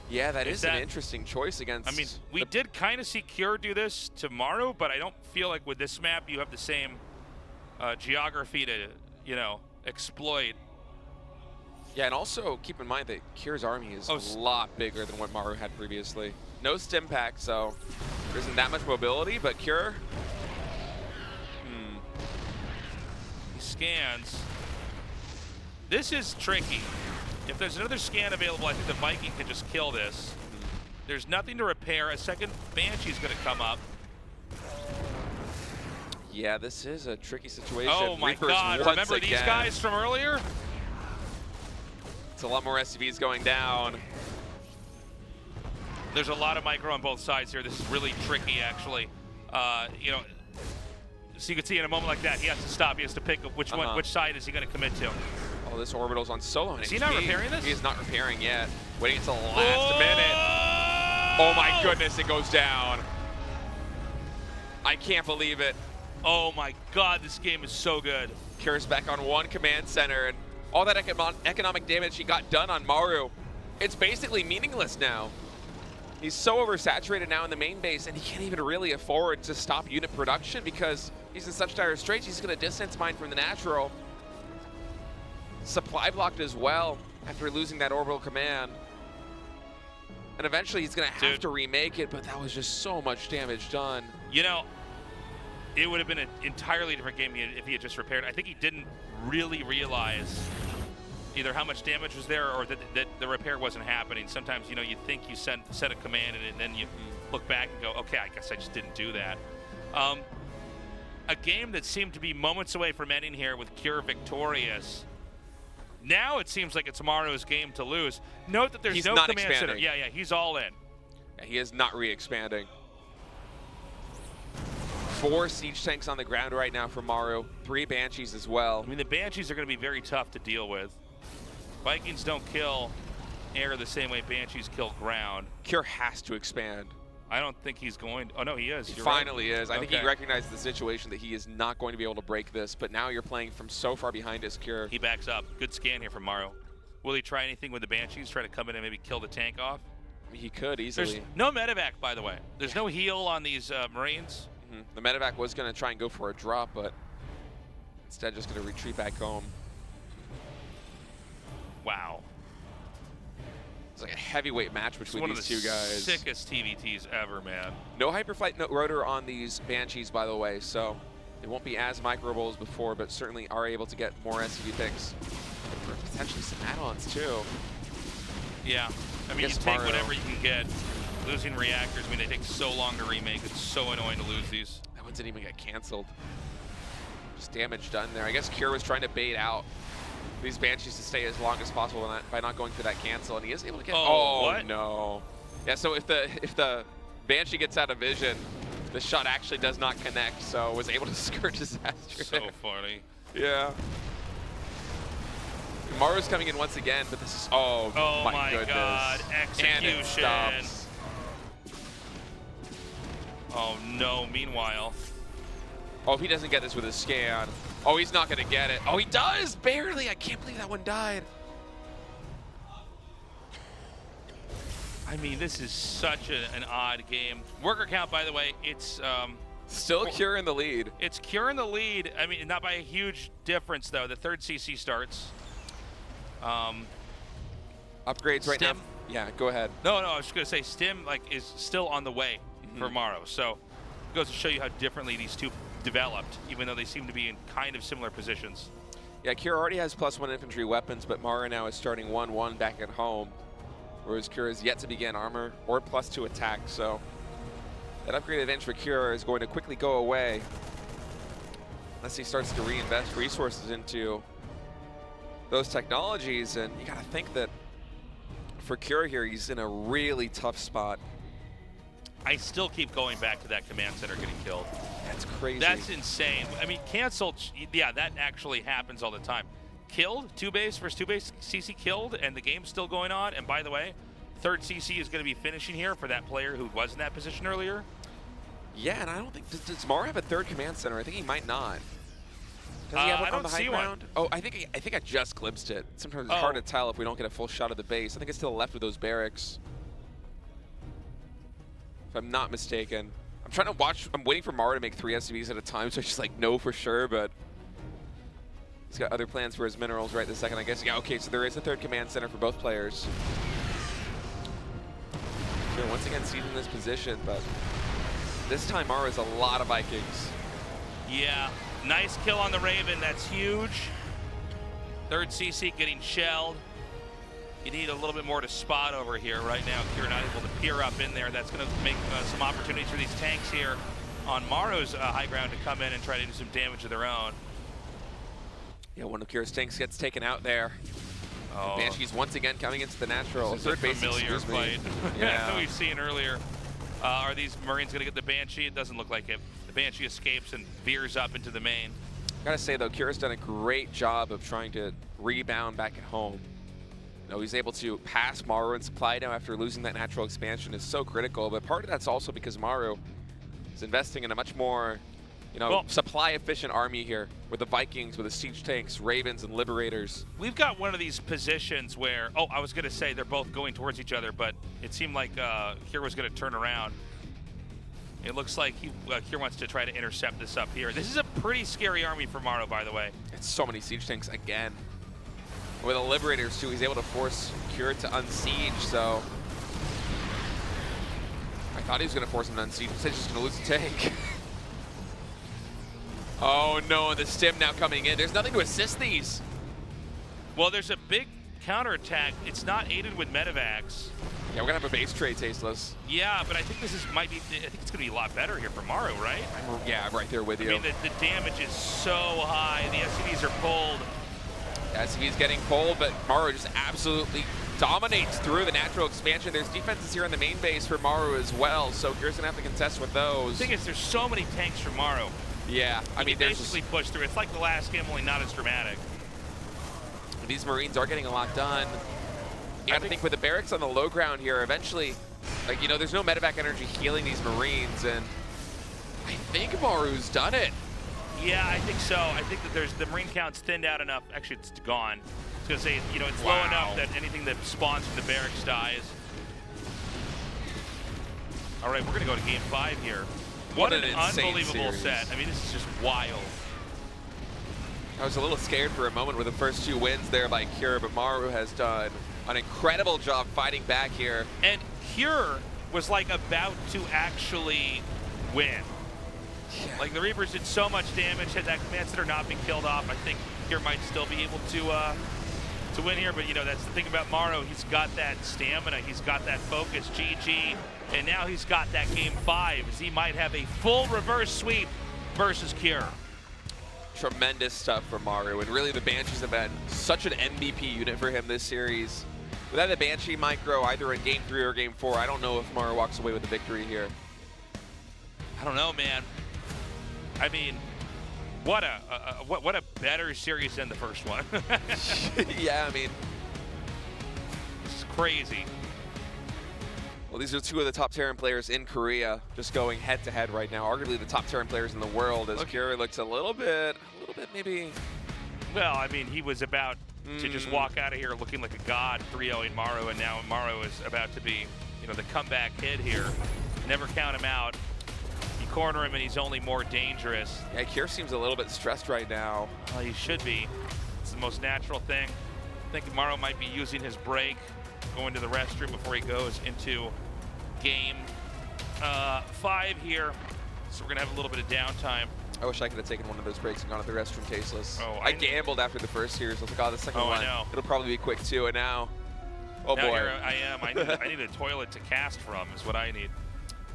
Yeah, that is an interesting choice against... I mean, we did kind of see Cure do this to Maru, but I don't feel like with this map you have the same geography to, you know, exploit. Yeah, and also keep in mind that Cure's army is a lot bigger than what Maru had previously. No stim pack, so there isn't that much mobility, but Cure... He scans. This is tricky. If there's another scan available, I think the Viking can just kill this. There's nothing to repair. A second Banshee's going to come up. Yeah, this is a tricky situation. Oh my Reapers God, remember these guys from earlier? It's a lot more SCVs going down. There's a lot of micro on both sides here. This is really tricky, actually. You know, so you can see in a moment like that, he has to stop. He has to pick which one, which side is he going to commit to. Oh, this orbital's on solo. Is he not repairing this? He is not repairing yet. Waiting until the last minute. Oh my goodness, it goes down. I can't believe it. Oh my God, this game is so good. Cure's back on 1 command center, and all that economic damage he got done on Maru, it's basically meaningless now. He's so oversaturated now in the main base, and he can't even really afford to stop unit production because he's in such dire straits. He's going to distance mine from the natural. Supply blocked as well after losing that orbital command. And eventually he's going to have to remake it, but that was just so much damage done. You know, it would have been an entirely different game if he had just repaired. I think he didn't really realize either how much damage was there or that the repair wasn't happening. Sometimes, you know, you think you set a command and then you look back and go, okay, I guess I just didn't do that. A game that seemed to be moments away from ending here with Cure victorious. Now it seems like it's Maru's game to lose. Note that there's no command center. Yeah, he's all in. Yeah, he is not re-expanding. 4 siege tanks on the ground right now for Maru. 3 Banshees as well. I mean, the Banshees are going to be very tough to deal with. Vikings don't kill air the same way Banshees kill ground. Cure has to expand. I don't think he's going. Oh, no, he is. He finally is. I think he recognized the situation that he is not going to be able to break this, but now you're playing from so far behind as Cure. He backs up. Good scan here from Maru. Will he try anything with the Banshees? Try to come in and maybe kill the tank off? He could easily. There's no medevac, by the way. There's no heal on these Marines. The medevac was going to try and go for a drop, but instead just going to retreat back home. Wow. It's like a heavyweight match between these two guys. One of the sickest TVTs ever, man. No hyperflight, no rotor on these Banshees, by the way, so it won't be as microable as before, but certainly are able to get more SCV picks. For potentially some add-ons, too. Yeah. I mean, you take whatever you can get. Losing reactors, I mean, they take so long to remake. It's so annoying to lose these. That one didn't even get canceled. Just damage done there. I guess Cure was trying to bait out these Banshees to stay as long as possible by not going for that cancel, and he is able to get. Oh, what? No! Yeah, so if the Banshee gets out of vision, the shot actually does not connect, so was able to skirt disaster. So funny. Yeah. Maru's coming in once again, but this is oh my goodness. God! Execution. Oh no! Meanwhile. Oh, if he doesn't get this with a scan. Oh, he's not going to get it. Oh, he does! Barely! I can't believe that one died. I mean, this is such an odd game. Worker count, by the way, it's... still Cure in the lead. It's Cure in the lead. I mean, not by a huge difference, though. The 3rd CC starts. Upgrades right now. Yeah, go ahead. No, I was just going to say, Stim is still on the way for Maru. So it goes to show you how differently these two developed, even though they seem to be in kind of similar positions. Yeah, Cure already has +1 infantry weapons, but Maru now is starting 1-1 back at home, whereas Cure is yet to begin armor or +2 attack, so that upgrade advantage for Cure is going to quickly go away unless he starts to reinvest resources into those technologies, and you gotta think that for Cure here, he's in a really tough spot. I still keep going back to that command center getting killed. That's crazy. That's insane. I mean, canceled, yeah, that actually happens all the time. Killed, 2 base versus 2 base, CC killed, and the game's still going on. And by the way, 3rd CC is going to be finishing here for that player who was in that position earlier. Yeah, and I don't think, does Maru have a 3rd command center? I think he might not. Does he have it on the high ground? Oh, I think I just glimpsed it. Sometimes it's hard to tell if we don't get a full shot of the base. I think it's still left with those barracks, if I'm not mistaken. I'm trying to watch. I'm waiting for Maru to make 3 SCVs at a time, so I just like know for sure, but he's got other plans for his minerals right this second, I guess. Yeah, okay, so there is a 3rd command center for both players. So once again, seizing this position, but this time Maru has a lot of Vikings. Yeah, nice kill on the Raven. That's huge. 3rd CC getting shelled. You need a little bit more to spot over here right now. Cure not able to peer up in there. That's going to make some opportunities for these tanks here on Maru's high ground to come in and try to do some damage of their own. Yeah, one of Cure's tanks gets taken out there. Oh. Banshee's once again coming into the natural. This is 3rd base, familiar fight. Yeah. We've seen earlier. Are these Marines going to get the Banshee? It doesn't look like it. The Banshee escapes and veers up into the main. Gotta say though, Cure's done a great job of trying to rebound back at home. You know, he's able to pass Maru, and supply now after losing that natural expansion is so critical, but part of that's also because Maru is investing in a much more, you know, supply efficient army here with the Vikings, with the siege tanks, Ravens, and Liberators. We've got one of these positions where, oh, I was gonna say they're both going towards each other, but it seemed like Cure was gonna turn around. It looks like Cure wants to try to intercept this up here. This is a pretty scary army for Maru, by the way. It's so many siege tanks again. With the Liberators, too, he's able to force Cure to unsiege, so I thought he was going to force him to unsiege. He's just going to lose the tank. Oh no, the stim now coming in. There's nothing to assist these. Well, there's a big counterattack. It's not aided with medevacs. Yeah, we're gonna have a base trade, Tasteless. Yeah, but I think I think it's gonna be a lot better here for Maru, right? Yeah, I'm right there with you. I mean, the damage is so high. The SCVs are pulled. SCV's getting pulled, but Maru just absolutely dominates through the natural expansion. There's defenses here on the main base for Maru as well, so Kira's gonna have to contest with those. The thing is, there's so many tanks for Maru. Yeah, I mean, there's basically pushed through. It's like the last game, only not as dramatic. These Marines are getting a lot done. You have to think with the barracks on the low ground here, eventually, like, you know, there's no medevac energy healing these Marines, and I think Maru's done it. Yeah, I think so. I think that the Marine count's thinned out enough. Actually, it's gone. I was gonna say, you know, it's low enough that anything that spawns from the barracks dies. All right, we're gonna go to game 5 here. What an unbelievable set. I mean, this is just wild. I was a little scared for a moment with the first 2 wins there by Kira, but Maru has done an incredible job fighting back here. And Kira was like about to actually win. Yeah. Like the Reapers did so much damage. Had that command center not been killed off, I think Kira might still be able to win here. But you know, that's the thing about Maru. He's got that stamina. He's got that focus. GG. And now he's got that game 5, as he might have a full reverse sweep versus Kira. Tremendous stuff for Maru, and really the Banshees have been such an MVP unit for him this series. Without the Banshee micro, either in game 3 or game 4, I don't know if Maru walks away with the victory here. I don't know, man. I mean, what a better series than the first one. Yeah, I mean, it's crazy. Well, these are 2 of the top Terran players in Korea, just going head-to-head right now. Arguably the top Terran players in the world, as Kira looks a little bit maybe. Well, I mean, he was about to just walk out of here looking like a god, 3-0ing Maru, and now Maru is about to be, you know, the comeback kid here. Never count him out. You corner him, and he's only more dangerous. Yeah, Kira seems a little bit stressed right now. Well, he should be. It's the most natural thing. I think Maru might be using his break, going to the restroom before he goes into game 5 here. So we're gonna have a little bit of downtime. I wish I could have taken one of those breaks and gone to the restroom tasteless. Oh, I gambled after the first series. I was like, oh, the second one, I know. It'll probably be quick too. And now, oh now boy. Here I am. I need a toilet to cast from is what I need.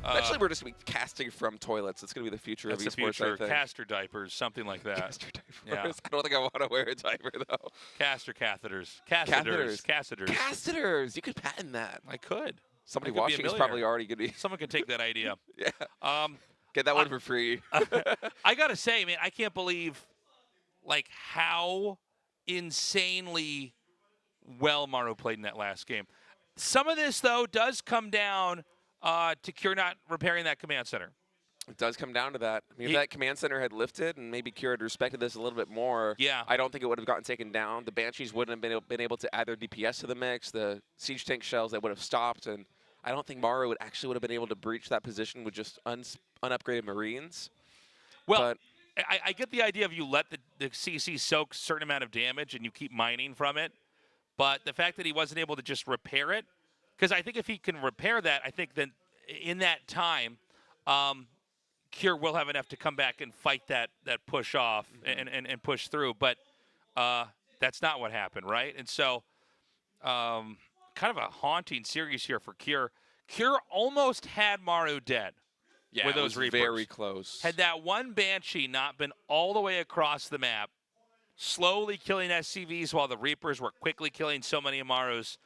Actually, we're just going to be casting from toilets. It's going to be the future of esports, future. I think. Caster diapers, something like that. Caster diapers. Yeah. I don't think I want to wear a diaper, though. Caster catheters. Casseters. Casseters. You could patent that. I could. Somebody I could watching is probably already going to be. Someone can take that idea. Yeah. Get that one for free. I got to say, man, I can't believe, like, how insanely well Maru played in that last game. Some of this, though, does come down to Kira not repairing that command center. It does come down to that. I mean, if that command center had lifted and maybe Kira had respected this a little bit more, I don't think it would have gotten taken down. The Banshees wouldn't have been able to add their DPS to the mix. The siege tank shells, they would have stopped. And I don't think Maru would have been able to breach that position with just unupgraded Marines. Well, I get the idea of you let the CC soak a certain amount of damage and you keep mining from it. But the fact that he wasn't able to just repair it, because I think if he can repair that, I think then in that time, Kira will have enough to come back and fight that push off and push through. But that's not what happened, right? And so kind of a haunting series here for Kira. Kira almost had Maru dead with those Reapers. Very close. Had that one Banshee not been all the way across the map, slowly killing SCVs while the Reapers were quickly killing so many of Marus,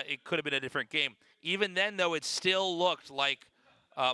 it could have been a different game. Even then, though, it still looked like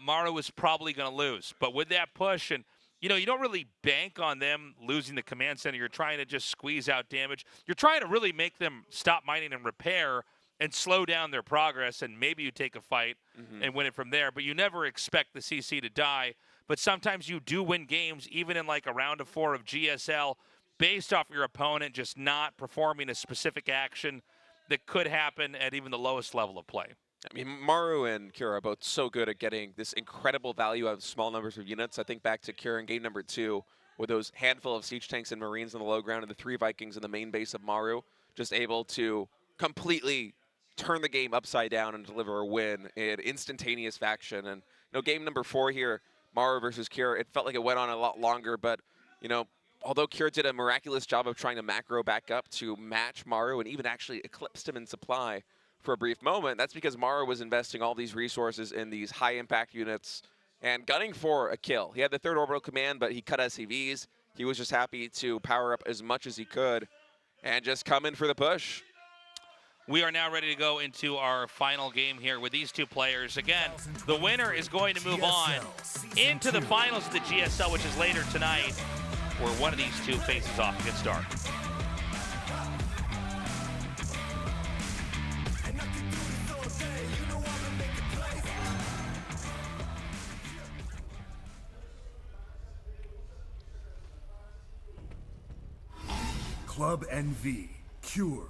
Maru was probably going to lose. But with that push, and you know, you don't really bank on them losing the command center. You're trying to just squeeze out damage. You're trying to really make them stop mining and repair and slow down their progress, and maybe you take a fight and win it from there. But you never expect the CC to die. But sometimes you do win games, even in like a round of 4 of GSL, based off your opponent just not performing a specific action that could happen at even the lowest level of play. I mean, Maru and Kira are both so good at getting this incredible value out of small numbers of units. I think back to Kira in game number 2 with those handful of siege tanks and Marines on the low ground and the 3 Vikings in the main base of Maru, just able to completely turn the game upside down and deliver a win in instantaneous fashion. And you know, game number 4 here, Maru versus Kira, it felt like it went on a lot longer, but You know, although Kira did a miraculous job of trying to macro back up to match Maru and even actually eclipsed him in supply for a brief moment, that's because Maru was investing all these resources in these high-impact units and gunning for a kill. He had the 3rd orbital command, but he cut SCVs. He was just happy to power up as much as he could and just come in for the push. We are now ready to go into our final game here with these two players. Again, the winner is going to move on into the finals of the GSL, which is later tonight, where one of these two faces off against Dark. Club NV, Cure.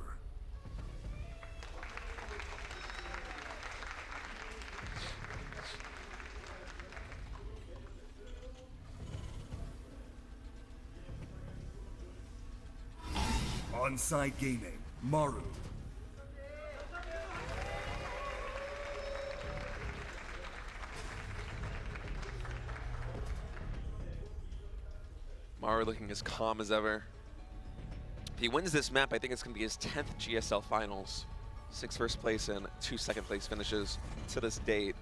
Onside Gaming, Maru. Maru looking as calm as ever. If he wins this map, I think it's going to be his 10th GSL Finals. 6 first place and 2 second place finishes to this date.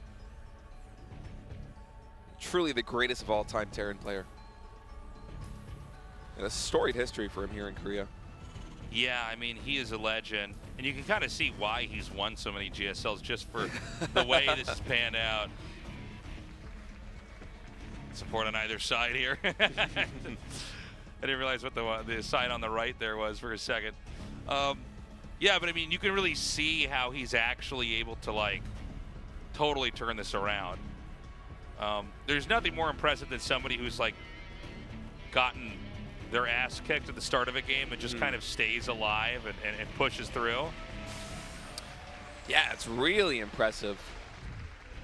Truly the greatest of all time Terran player. And a storied history for him here in Korea. Yeah, I mean, he is a legend. And you can kind of see why he's won so many GSLs just for the way this has panned out. Support on either side here. I didn't realize what the sign on the right there was for a second. Yeah, but I mean, you can really see how he's actually able to, like, totally turn this around. There's nothing more impressive than somebody who's, like, gotten their ass kicked at the start of a game and just kind of stays alive and pushes through. Yeah, it's really impressive.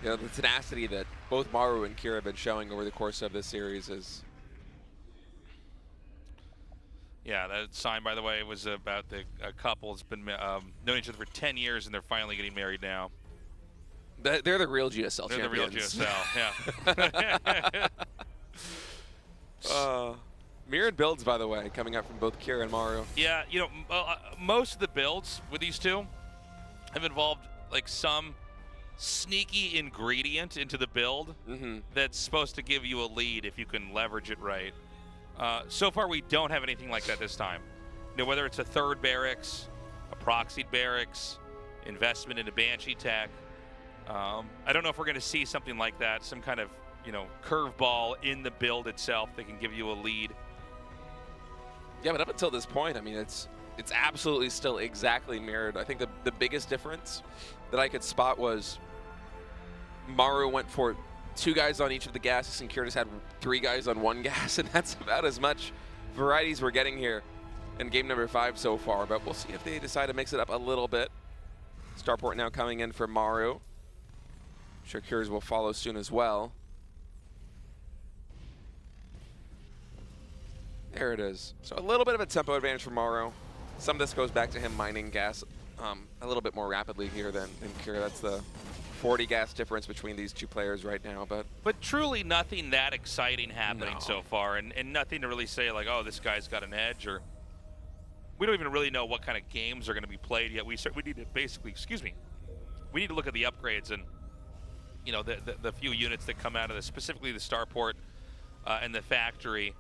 You know, the tenacity that both Maru and Kira have been showing over the course of this series is... Yeah, that sign, by the way, was about a couple that's been known each other for 10 years, and they're finally getting married now. They're the real GSL They're champions. the real GSL, yeah. Mirrored builds, by the way, coming up from both Kira and Maru. Yeah, you know, most of the builds with these two have involved, like, some sneaky ingredient into the build that's supposed to give you a lead if you can leverage it right. So far, we don't have anything like that this time. You know, whether it's a 3rd barracks, a proxied barracks, investment into Banshee tech. I don't know if we're going to see something like that, some kind of, you know, curveball in the build itself that can give you a lead. Yeah, but up until this point, I mean, it's absolutely still exactly mirrored. I think the biggest difference that I could spot was Maru went for 2 guys on each of the gases, and Kira just had 3 guys on 1 gas, and that's about as much varieties we're getting here in game number 5 so far. But we'll see if they decide to mix it up a little bit. Starport now coming in for Maru. I'm sure Kira's will follow soon as well. There it is. So a little bit of a tempo advantage for Maru. Some of this goes back to him mining gas a little bit more rapidly here than Kira. That's the 40 gas difference between these two players right now. But truly nothing that exciting happening so far, and nothing to really say like, oh, this guy's got an edge, or we don't even really know what kind of games are going to be played yet. We need to basically, we need to look at the upgrades and, you know, the few units that come out of this, specifically the starport and the factory,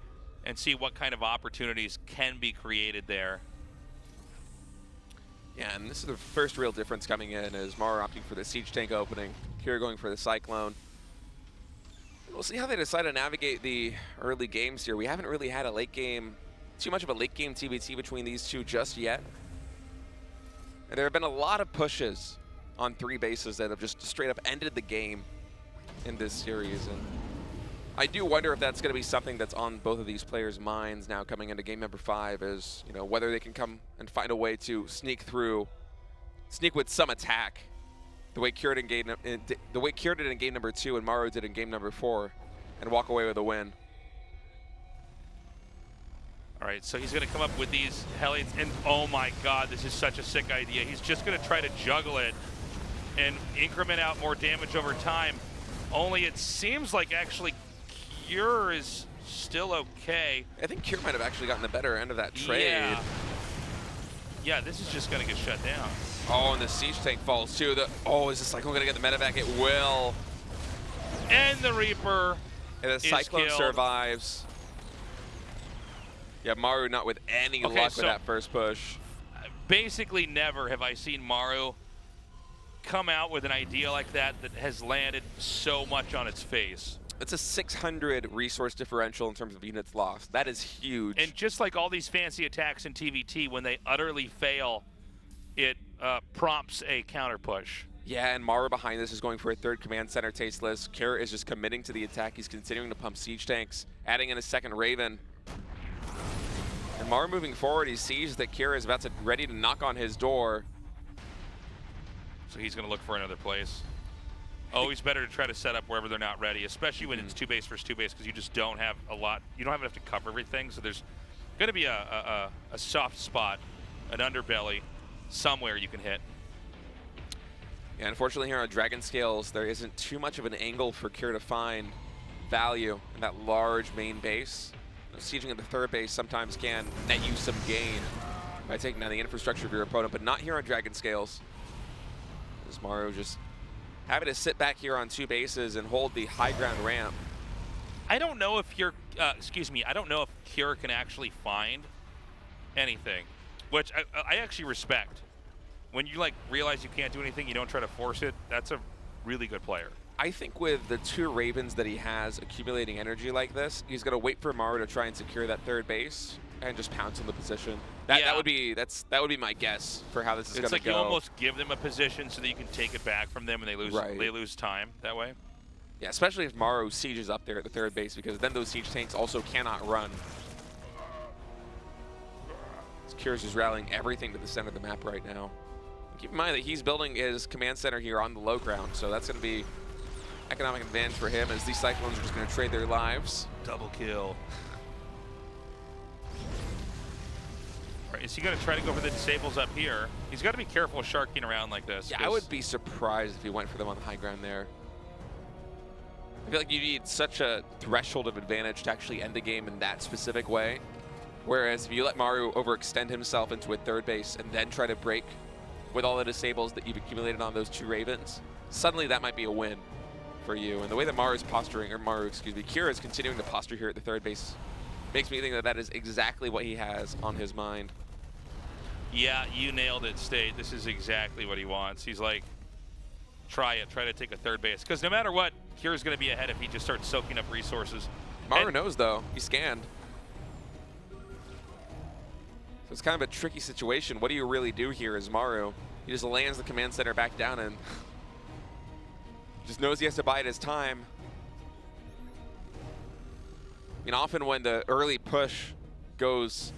and see what kind of opportunities can be created there. Yeah, and this is the first real difference coming in, is Maru opting for the siege tank opening, Kira going for the cyclone. We'll see how they decide to navigate the early games here. We haven't really had too much of a late game TBT between these two just yet. And there have been a lot of pushes on 3 bases that have just straight up ended the game in this series. And I do wonder if that's going to be something that's on both of these players' minds now coming into game number 5, is, you know, whether they can come and find a way to sneak with some attack, the way Kira did in game number 2 and Maru did in game number 4, and walk away with a win. All right, so he's going to come up with these Hellions, and oh my God, this is such a sick idea. He's just going to try to juggle it and increment out more damage over time. Only it seems like actually Cure is still okay. I think Kira might have actually gotten the better end of that trade. Yeah, this is just going to get shut down. Oh, and the siege tank falls too. Is the Cyclone going to get the medevac? It will. And the Reaper And the Cyclone killed. survives. Yeah, Maru not with any luck with that first push. Basically never have I seen Maru come out with an idea like that has landed so much on its face. It's a 600 resource differential in terms of units lost. That is huge. And just like all these fancy attacks in TVT, when they utterly fail, it prompts a counter push. Yeah, and Maru behind this is going for a third command center tasteless. Kira is just committing to the attack. He's continuing to pump siege tanks, adding in a second Raven. And Maru moving forward, he sees that Kira is ready to knock on his door. So he's going to look for another place. Always better to try to set up wherever they're not ready, especially when it's 2-base versus 2-base, because you just don't have a lot. You don't have enough to cover everything. So there's going to be a soft spot, an underbelly, somewhere you can hit. Yeah, unfortunately here on Dragon Scales, there isn't too much of an angle for Kira to find value in that large main base. Sieging at the third base sometimes can net you some gain by taking down the infrastructure of your opponent, but not here on Dragon Scales. As Maru just having to sit back here on 2 bases and hold the high ground ramp. I don't know if you're, I don't know if Kira can actually find anything, which I actually respect. When you realize you can't do anything, you don't try to force it, that's a really good player. I think with the 2 Ravens that he has accumulating energy like this, he's going to wait for Maru to try and secure that third base and just pounce on the position. That would be my guess for how this is going to go. It's like you almost give them a position so that you can take it back from them and they lose time that way. Yeah, especially if Maru sieges up there at the third base, because then those siege tanks also cannot run. Kira's just rallying everything to the center of the map right now. Keep in mind that he's building his command center here on the low ground, so that's going to be economic advantage for him as these Cyclones are just going to trade their lives. Double kill. Right, is he going to try to go for the disables up here? He's got to be careful sharking around like this. Yeah, I would be surprised if he went for them on the high ground there. I feel like you need such a threshold of advantage to actually end the game in that specific way. Whereas if you let Maru overextend himself into a third base and then try to break with all the disables that you've accumulated on those 2 Ravens, suddenly that might be a win for you. And the way that Kira is continuing to posture here at the third base makes me think that that is exactly what he has on his mind. Yeah, you nailed it, State. This is exactly what he wants. He's like, try to take a third base. Because no matter what, Kira's going to be ahead if he just starts soaking up resources. Maru knows, though. He scanned. So it's kind of a tricky situation. What do you really do here as Maru? He just lands the command center back down and just knows he has to bide his time. I mean, often when the early push goes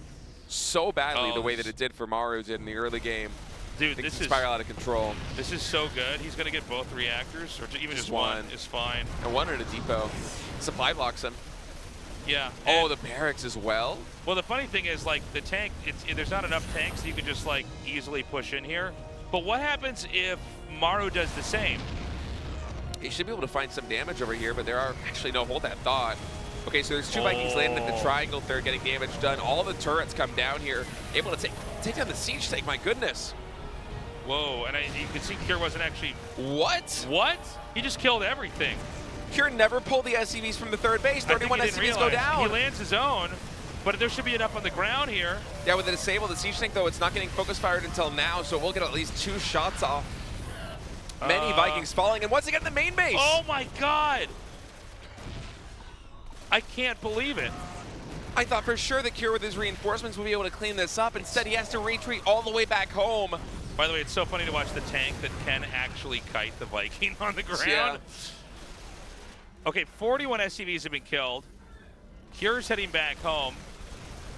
so badly the way that it did for Maru did in the early game, dude, this is spiral out of control. This is so good. He's going to get both reactors, or even just one is fine. And one at a depot. Supply blocks him. Yeah. Oh, the barracks as well? Well, the funny thing is, the tank, there's not enough tanks that you can just, easily push in here. But what happens if Maru does the same? He should be able to find some damage over here, but there are actually no, hold that thought. Okay, so there's 2 Vikings landing at the triangle. They're getting damage done. All the turrets come down here, able to take down the siege tank. My goodness. Whoa, and you can see Kira wasn't actually... What? What? He just killed everything. Kira never pulled the SCVs from the third base. 31 SCVs go down. He lands his own, but there should be enough on the ground here. Yeah, with the disable, the siege tank, though, it's not getting focus fired until now, so we'll get at least 2 shots off. Many Vikings falling, and once again, the main base. Oh, my God. I can't believe it. I thought for sure that Kira with his reinforcements would be able to clean this up. Instead, he has to retreat all the way back home. By the way, it's so funny to watch the tank that can actually kite the Viking on the ground. Yeah. Okay, 41 SCVs have been killed. Kira's heading back home.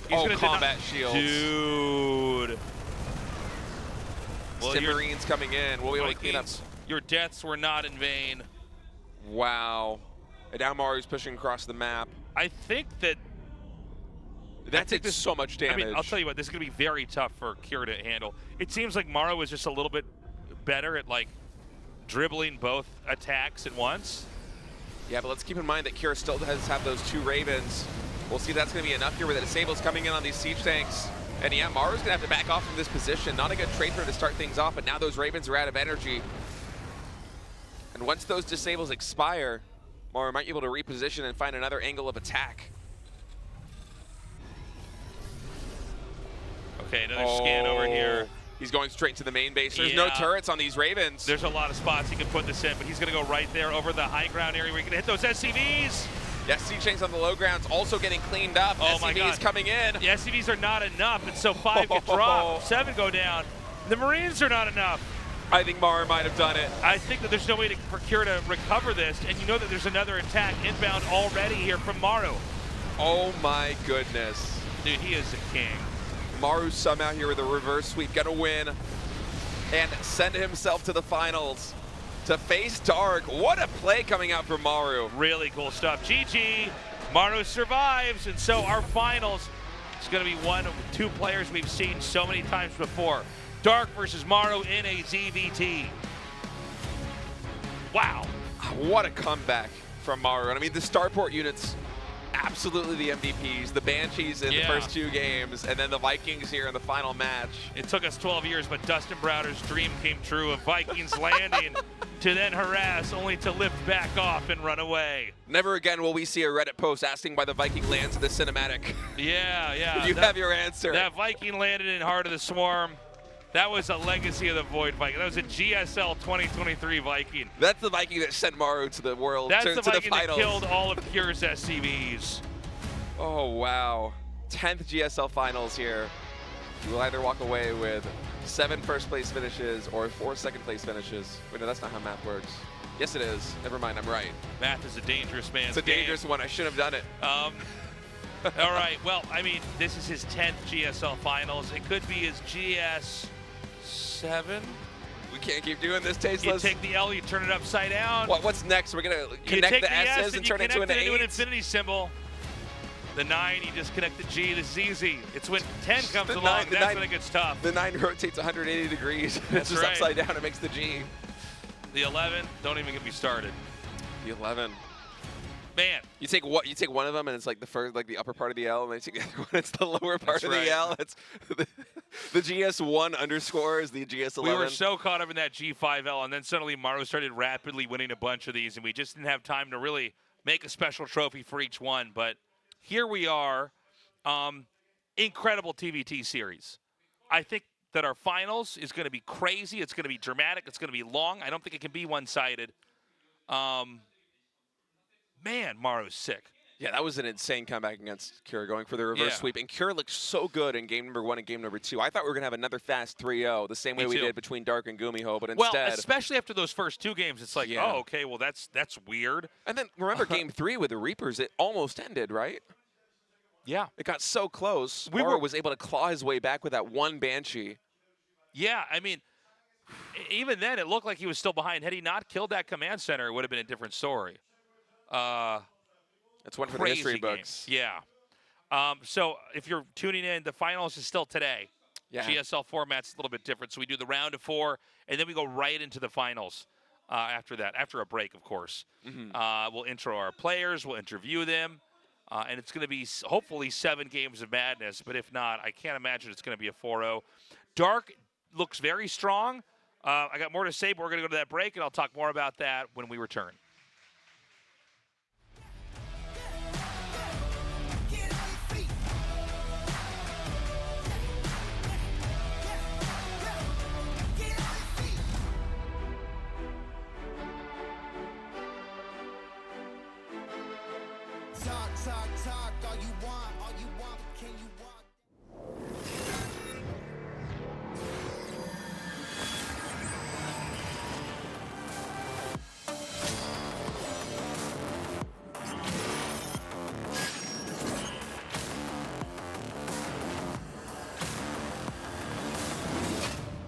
He's gonna combat shields. Dude. Well, Marines coming in. We'll be able to clean up. Your deaths were not in vain. Wow. And now Maru's pushing across the map. I think that... That takes so much damage. I mean, I'll tell you what, this is going to be very tough for Kira to handle. It seems like Maru is just a little bit better at, dribbling both attacks at once. Yeah, but let's keep in mind that Kira still does have those 2 Ravens We'll see if that's going to be enough here with the disables coming in on these siege tanks. And yeah, Maru's going to have to back off from this position. Not a good trade for him to start things off, but now those Ravens are out of energy. And once those disables expire, Maru might be able to reposition and find another angle of attack. Okay, another scan over here. He's going straight to the main base. There's no turrets on these Ravens. There's a lot of spots he can put this in, but he's going to go right there over the high ground area where he can hit those SCVs. Yes, siege tanks on the low grounds also getting cleaned up. Oh my God. SCVs coming in. The SCVs are not enough, and so 5 get dropped, 7 go down. The Marines are not enough. I think Maru might have done it. I think that there's no way for Cure to recover this, and you know that there's another attack inbound already here from Maru. Oh my goodness. Dude, he is a king. Maru somehow here with a reverse sweep, gonna win and send himself to the finals to face Dark. What a play coming out from Maru. Really cool stuff. GG, Maru survives, and so our finals is gonna be one of 2 players we've seen so many times before. Dark versus Maru in a ZVT. Wow. What a comeback from Maru. And I mean, the starport units, absolutely the MVPs. The Banshees in the first 2 games, and then the Vikings here in the final match. It took us 12 years, but Dustin Browder's dream came true of Vikings landing to then harass, only to lift back off and run away. Never again will we see a Reddit post asking why the Viking lands in the cinematic. Yeah. You have your answer. That Viking landed in Heart of the Swarm. That was a legacy of the Void Viking. That was a GSL 2023 Viking. That's the Viking that sent Maru to the world, That's to the Viking the that finals. killed all of Cure's SCVs. Oh, wow. 10th GSL finals here. You will either walk away with 7 first place finishes or 4 second place finishes. Wait, no, that's not how math works. Yes, it is. Never mind, I'm right. Math is a dangerous man's It's a dangerous one. I should have done it. All right, well, I mean, this is his 10th GSL finals. It could be his GS7. We can't keep doing this, You Tasteless. take the L, you turn it upside down. What's next? We're going to You connect take the S's and you turn it into an connect it into an 8? infinity symbol. The 9, you just connect the G. This is easy. It's when 10 comes The along, nine- the that's nine- when it gets tough. The 9 rotates 180 degrees. That's It's just right. upside down. It makes the G. The 11, don't even get me started. The 11. Man, You take one of them, and it's like the first, like the upper part of the L, and then you take the other one, it's the lower part That's of right. the L. It's the GS1 underscore is the GS11. we were so caught up in that G5L, and then suddenly Maru started rapidly winning a bunch of these, and we just didn't have time to really make a special trophy for each one. But here we are. Incredible TVT series. I think that our finals is going to be crazy. It's going to be dramatic. It's going to be long. I don't think it can be one-sided. Man, Maru's sick. Yeah, that was an insane comeback against Cure, going for the reverse sweep. And Cure looked so good in game number 1 and game number 2. I thought we were going to have another fast 3-0, the same way we did between Dark and GuMiho, but instead... Well, especially after those first 2 games, it's like, oh, okay, well, that's weird. And then remember game 3 with the Reapers, it almost ended, right? Yeah. It got so close. Maru was able to claw his way back with that one Banshee. Yeah, I mean, even then, it looked like he was still behind. Had he not killed that command center, it would have been a different story. That's one for the history books. Yeah. So if you're tuning in, the finals is still today. Yeah. GSL format's a little bit different. So we do the round of 4, and then we go right into the finals after that, after a break, of course. We'll intro our players. We'll interview them. And it's going to be hopefully 7 games of madness. But if not, I can't imagine it's going to be a 4-0. Dark looks very strong. I got more to say, but we're going to go to that break, and I'll talk more about that when we return. Talk, all you want, but can you walk?